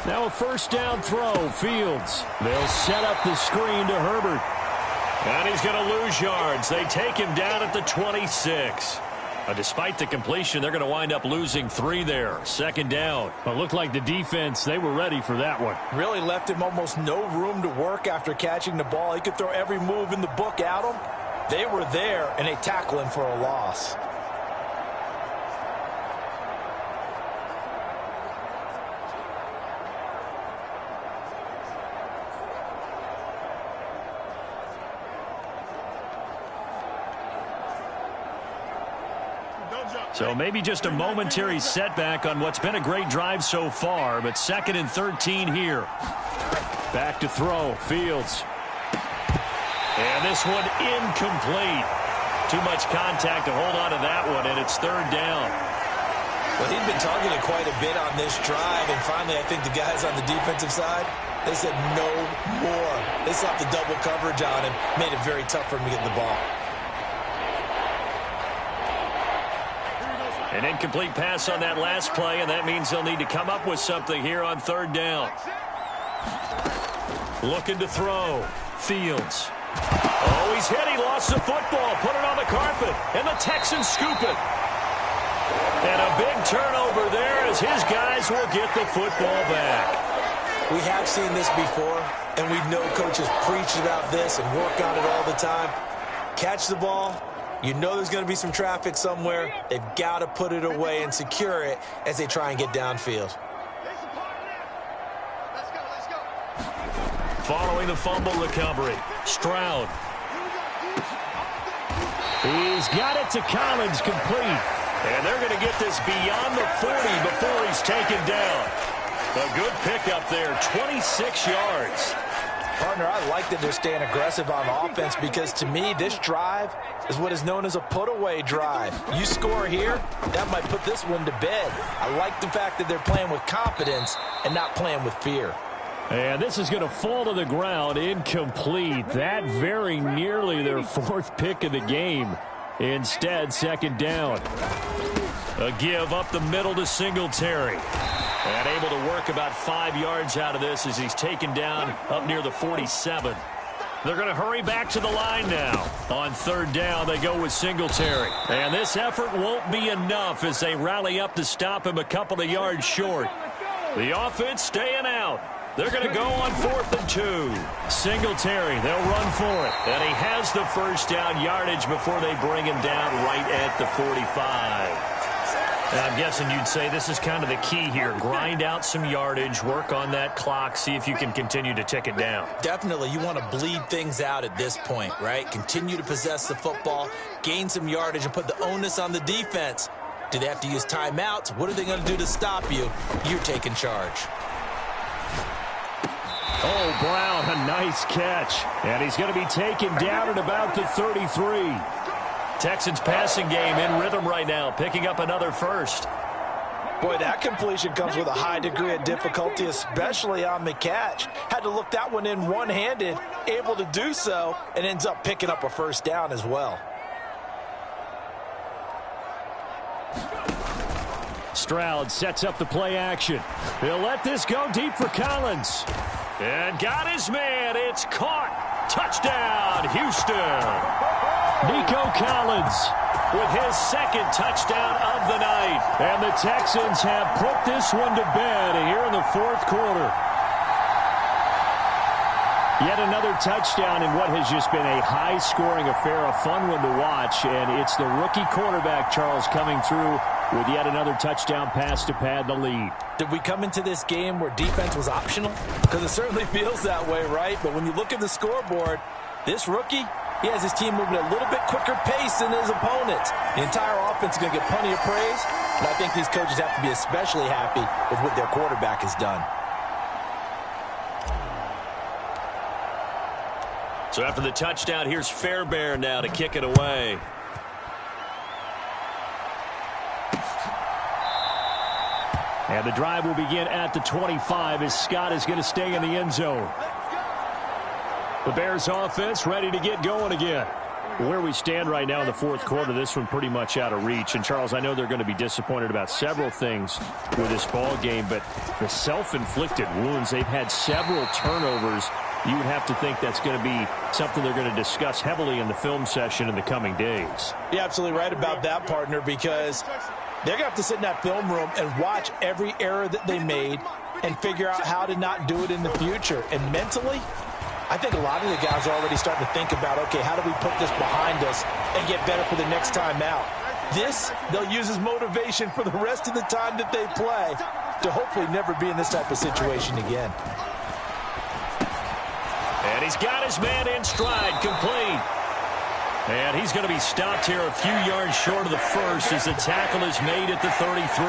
Now a first down throw, Fields. They'll set up the screen to Herbert. And he's going to lose yards. They take him down at the 26. Despite the completion, they're going to wind up losing 3 there. Second down. It looked like the defense, they were ready for that one. Really left him almost no room to work after catching the ball. He could throw every move in the book at him. They were there, and they tackle him for a loss. So maybe just a momentary setback on what's been a great drive so far, but 2nd and 13 here. Back to throw, Fields. And this one incomplete. Too much contact to hold on to that one, and it's 3rd down. Well, he'd been targeted quite a bit on this drive, and finally I think the guys on the defensive side, they said no more. They slapped the double coverage on him, made it very tough for him to get the ball. An incomplete pass on that last play, and that means they'll need to come up with something here on 3rd down. Looking to throw. Fields. Oh, he's hit. He lost the football. Put it on the carpet, and the Texans scoop it. And a big turnover there as his guys will get the football back. We have seen this before, and we know coaches preach about this and work on it all the time. Catch the ball. You know there's going to be some traffic somewhere. They've got to put it away and secure it as they try and get downfield. Following the fumble recovery, Stroud. He's got it to Collins, complete. And they're going to get this beyond the 40 before he's taken down. A good pickup there, 26 yards. Partner, I like that they're staying aggressive on offense because, to me, this drive is what is known as a put-away drive. You score here, that might put this one to bed. I like the fact that they're playing with confidence and not playing with fear. And this is going to fall to the ground, incomplete. That very nearly their 4th pick of the game. Instead, 2nd down. A give up the middle to Singletary. And able to work about 5 yards out of this as he's taken down up near the 47. They're going to hurry back to the line now. On 3rd down, they go with Singletary. And this effort won't be enough as they rally up to stop him a couple of yards short. The offense staying out. They're going to go on 4th and 2. Singletary, they'll run for it. And he has the first down yardage before they bring him down right at the 45. And I'm guessing you'd say this is kind of the key here. Grind out some yardage, work on that clock, see if you can continue to tick it down. Definitely, you want to bleed things out at this point, right? Continue to possess the football, gain some yardage, and put the onus on the defense. Do they have to use timeouts? What are they going to do to stop you? You're taking charge. Oh, Brown, a nice catch. And he's going to be taken down at about the 33. Texans passing game in rhythm right now, picking up another first. Boy, that completion comes with a high degree of difficulty, especially on the catch. Had to look that one in one-handed, able to do so, and ends up picking up a first down as well. Stroud sets up the play action. He'll let this go deep for Collins. And got his man. It's caught. Touchdown, Houston. Nico Collins with his 2nd touchdown of the night. And the Texans have put this one to bed here in the 4th quarter. Yet another touchdown in what has just been a high-scoring affair, a fun one to watch. And it's the rookie quarterback, Charles, coming through with yet another touchdown pass to pad the lead. Did we come into this game where defense was optional? Because it certainly feels that way, right? But when you look at the scoreboard, this rookie, he has his team moving at a little bit quicker pace than his opponents. The entire offense is going to get plenty of praise, and I think these coaches have to be especially happy with what their quarterback has done. So after the touchdown, here's Fairbairn now to kick it away. And the drive will begin at the 25 as Scott is going to stay in the end zone. The Bears offense ready to get going again. Where we stand right now in the fourth quarter, this one pretty much out of reach. And, Charles, I know they're going to be disappointed about several things with this ball game, but the self-inflicted wounds, they've had several turnovers. You would have to think that's going to be something they're going to discuss heavily in the film session in the coming days. You're absolutely right about that, partner, because they're going to have to sit in that film room and watch every error that they made and figure out how to not do it in the future. And mentally, I think a lot of the guys are already starting to think about, okay, how do we put this behind us and get better for the next time out? This, they'll use as motivation for the rest of the time that they play to hopefully never be in this type of situation again. And he's got his man in stride, complete. And he's going to be stopped here a few yards short of the first as the tackle is made at the 33.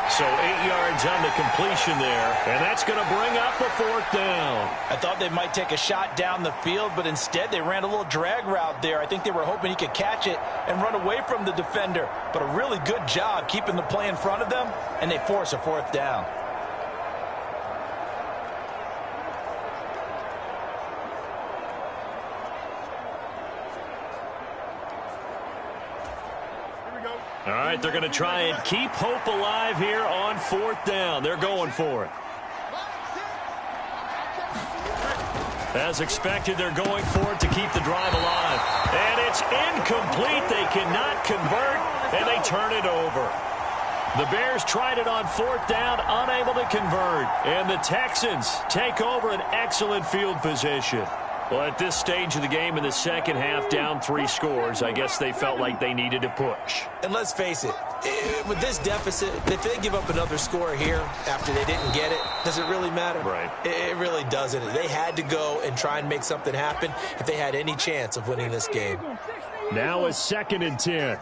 So 8 yards on the completion there, and that's going to bring up a fourth down. I thought they might take a shot down the field, but instead they ran a little drag route there. I think they were hoping he could catch it and run away from the defender, but a really good job keeping the play in front of them, and they force a fourth down. All right, they're going to try and keep hope alive here on fourth down. They're going for it. As expected, they're going for it to keep the drive alive. And it's incomplete. They cannot convert, and they turn it over. The Bears tried it on fourth down, unable to convert. And the Texans take over an excellent field position. Well, at this stage of the game in the second half, down 3 scores, I guess they felt like they needed to push. And let's face it, with this deficit, if they give up another score here after they didn't get it, does it really matter? Right. It really doesn't. They had to go and try and make something happen if they had any chance of winning this game. Now a 2nd and 10.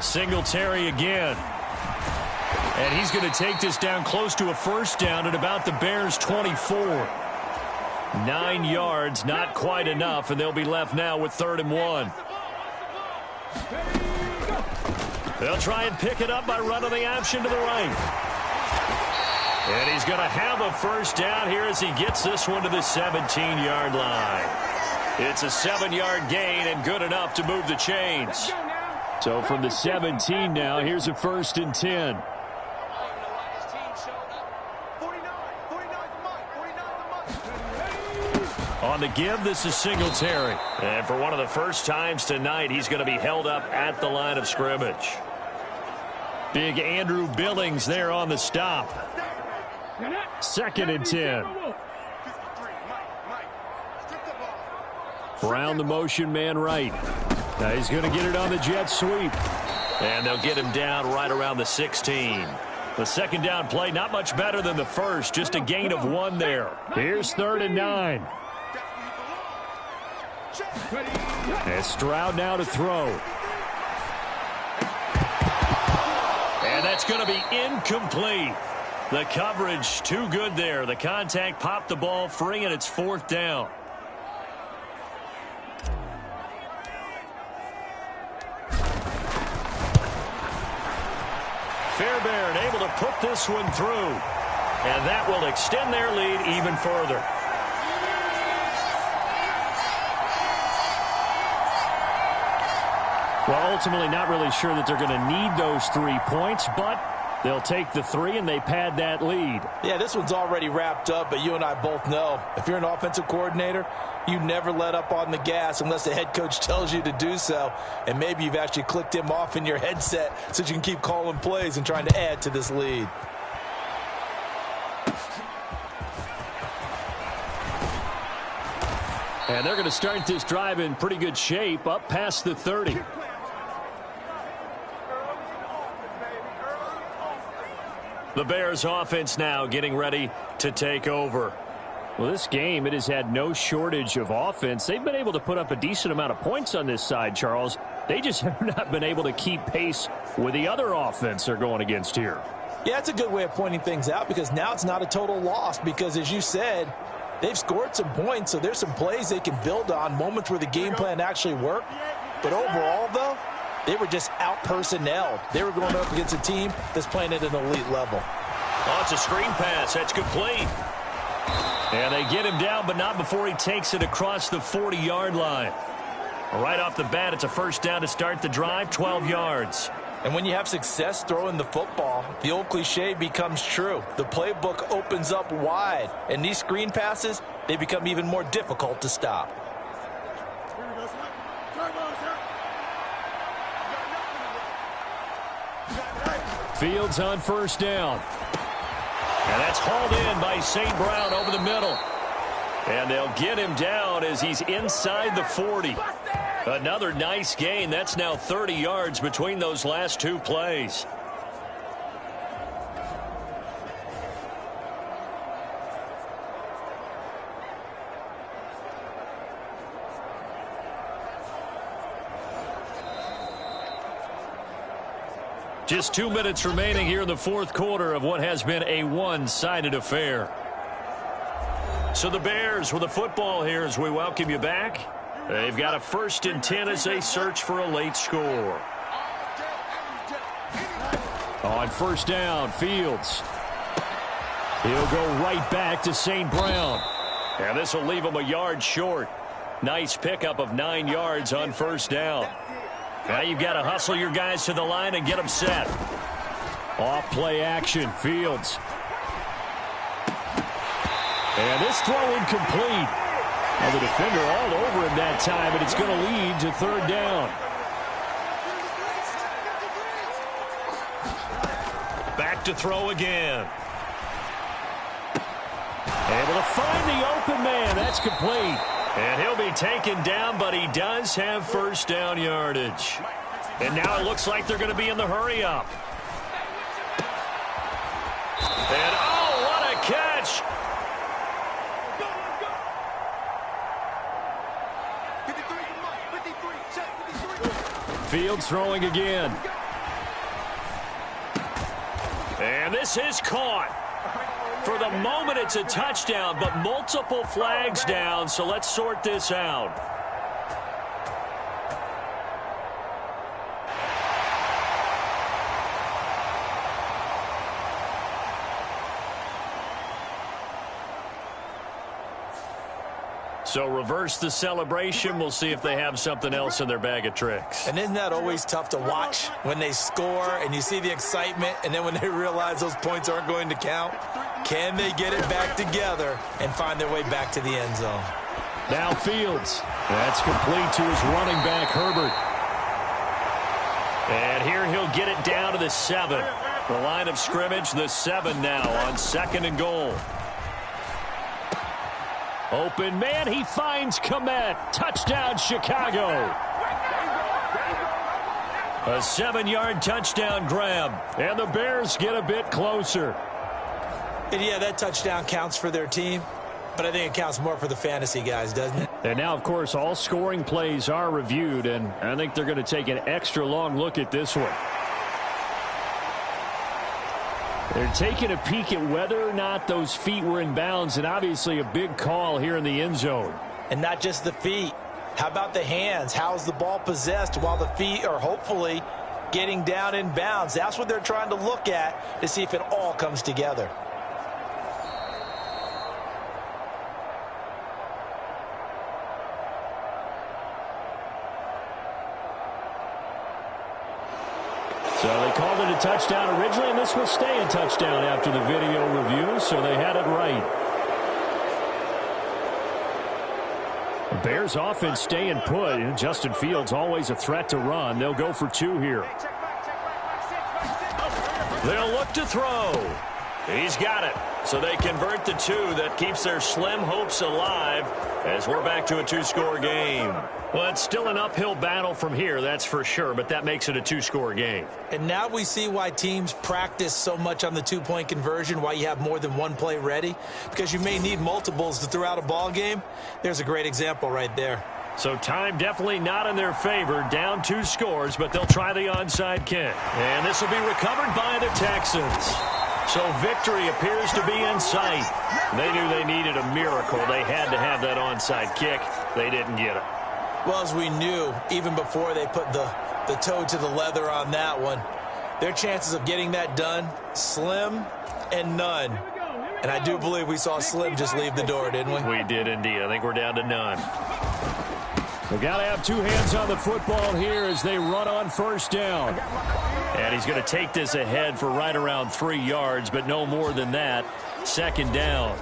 Singletary again. And he's going to take this down close to a first down at about the Bears' 24. 9 yards, not quite enough, and they'll be left now with 3rd and 1. They'll try and pick it up by running the option to the right. And he's going to have a first down here as he gets this one to the 17-yard line. It's a 7-yard gain and good enough to move the chains. So from the 17 now, here's a 1st and 10. On the give, this is Singletary. And for one of the first times tonight, he's going to be held up at the line of scrimmage. Big Andrew Billings there on the stop. 2nd and 10. Brown, the motion man right. Now he's going to get it on the jet sweep. And they'll get him down right around the 16. The second down play, not much better than the first. Just a gain of 1 there. Here's 3rd and 9. And Stroud now to throw. And that's going to be incomplete. The coverage too good there. The contact popped the ball free, and it's 4th down. Fairbairn able to put this one through. And that will extend their lead even further. Well, ultimately not really sure that they're going to need those 3 points, but they'll take the 3 and they pad that lead. Yeah, this one's already wrapped up, but you and I both know if you're an offensive coordinator, you never let up on the gas unless the head coach tells you to do so. And maybe you've actually clicked him off in your headset so you can keep calling plays and trying to add to this lead. And they're going to start this drive in pretty good shape up past the 30. The Bears offense now getting ready to take over. Well, this game, it has had no shortage of offense. They've been able to put up a decent amount of points on this side, Charles. They just have not been able to keep pace with the other offense they're going against here. Yeah, it's a good way of pointing things out because now it's not a total loss because, as you said, they've scored some points, so there's some plays they can build on, moments where the game plan actually worked. But overall, though, they were just out-personnelled. They were going up against a team that's playing at an elite level. Oh, it's a screen pass. That's complete. And they get him down, but not before he takes it across the 40-yard line. Right off the bat, it's a first down to start the drive, 12 yards. And when you have success throwing the football, the old cliche becomes true. The playbook opens up wide, and these screen passes, they become even more difficult to stop. Fields on first down. And that's hauled in by St. Brown over the middle. And they'll get him down as he's inside the 40. Another nice gain. That's now 30 yards between those last two plays. Just 2 minutes remaining here in the fourth quarter of what has been a one-sided affair. So the Bears with the football here as we welcome you back. They've got a 1st and 10 as they search for a late score. On first down, Fields. He'll go right back to St. Brown. And this will leave him a yard short. Nice pickup of 9 yards on first down. Now you've got to hustle your guys to the line and get them set. Off play action, Fields. And this throw incomplete. Well, the defender all over him that time, and it's going to lead to third down. Back to throw again. Able to find the open man. That's complete. And he'll be taken down, but he does have first down yardage. And now it looks like they're going to be in the hurry-up. And, oh, what a catch! Fields throwing again. And this is caught. For the moment, it's a touchdown, but multiple flags down, so let's sort this out. So reverse the celebration. We'll see if they have something else in their bag of tricks. And isn't that always tough to watch when they score and you see the excitement, and then when they realize those points aren't going to count? Can they get it back together and find their way back to the end zone? Now Fields. That's complete to his running back, Herbert. And here he'll get it down to the 7. The line of scrimmage, the 7 now on 2nd and goal. Open man, he finds Komet. Touchdown, Chicago. A 7-yard touchdown grab. And the Bears get a bit closer. And yeah, that touchdown counts for their team, but I think it counts more for the fantasy guys, doesn't it? And now, of course, all scoring plays are reviewed, and I think they're going to take an extra long look at this one. They're taking a peek at whether or not those feet were in bounds, and obviously a big call here in the end zone. And not just the feet. How about the hands? How's the ball possessed while the feet are hopefully getting down in bounds? That's what they're trying to look at to see if it all comes together. So they called it a touchdown originally, and this will stay a touchdown after the video review, so they had it right. The Bears offense staying put. Justin Fields always a threat to run. They'll go for 2 here. They'll look to throw. He's got it. So they convert the 2. That keeps their slim hopes alive as we're back to a 2-score game. Well, it's still an uphill battle from here, that's for sure, but that makes it a 2-score game. And now we see why teams practice so much on the 2-point conversion, why you have more than one play ready, because you may need multiples to throw out a ball game. There's a great example right there. So time definitely not in their favor. Down 2 scores, but they'll try the onside kick. And this will be recovered by the Texans. So victory appears to be in sight. They knew they needed a miracle. They had to have that onside kick. They didn't get it. Well, as we knew, even before they put the toe to the leather on that one, their chances of getting that done, slim and none. And I do believe we saw Slim just leave the door, didn't we? We did indeed. I think we're down to none. We've got to have 2 hands on the football here as they run on first down. And he's going to take this ahead for right around 3 yards, but no more than that. Second down.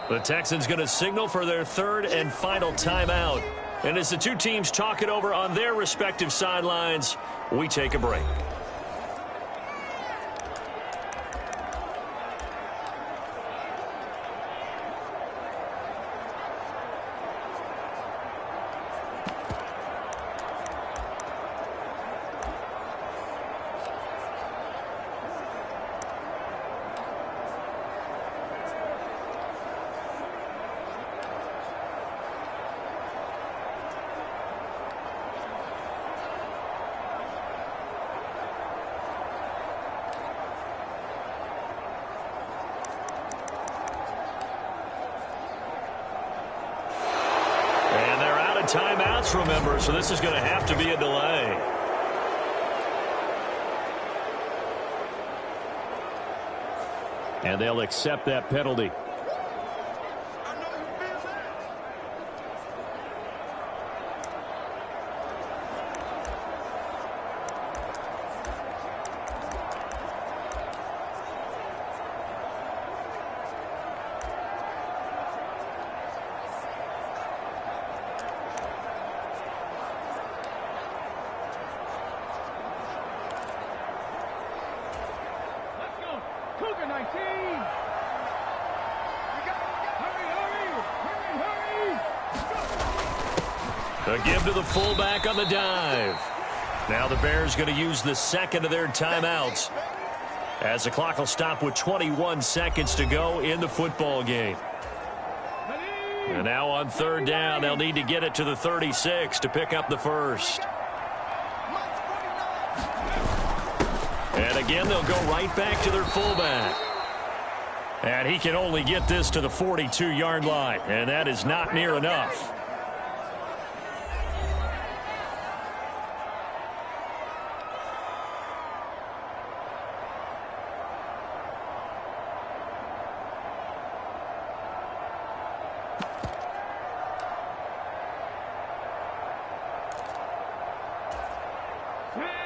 The Texans going to signal for their 3rd and final timeout. And as the 2 teams talk it over on their respective sidelines, we take a break. Timeouts, remember, so this is going to have to be a delay. And they'll accept that penalty. A give to the fullback on the dive. Now the Bears going to use the 2nd of their timeouts as the clock will stop with 21 seconds to go in the football game. And now on 3rd down, they'll need to get it to the 36 to pick up the first. And again, they'll go right back to their fullback. And he can only get this to the 42-yard line, and that is not near enough.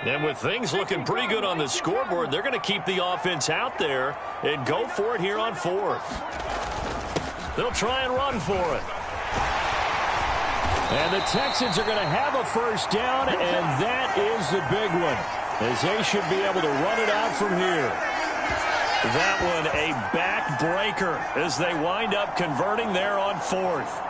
And with things looking pretty good on the scoreboard, they're going to keep the offense out there and go for it here on 4th. They'll try and run for it. And the Texans are going to have a first down, and that is the big one, as they should be able to run it out from here. That one a backbreaker as they wind up converting there on 4th.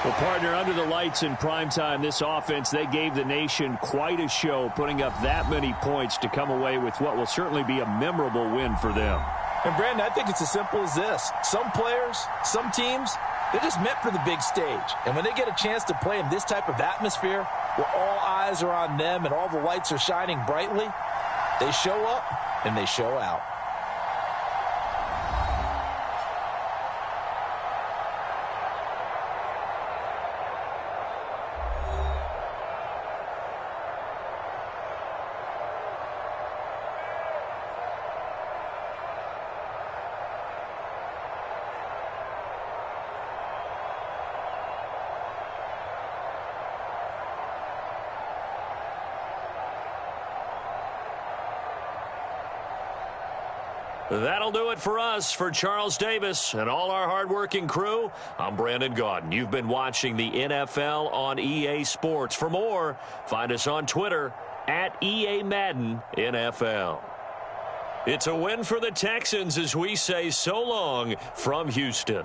Well, partner, under the lights in primetime, this offense, they gave the nation quite a show, putting up that many points to come away with what will certainly be a memorable win for them. And, Brandon, I think it's as simple as this. Some players, some teams, they're just meant for the big stage. And when they get a chance to play in this type of atmosphere where all eyes are on them and all the lights are shining brightly, they show up and they show out. That'll do it for us. For Charles Davis and all our hardworking crew, I'm Brandon Gaudin. You've been watching the NFL on EA Sports. For more, find us on Twitter at EA Madden NFL. It's a win for the Texans as we say so long from Houston.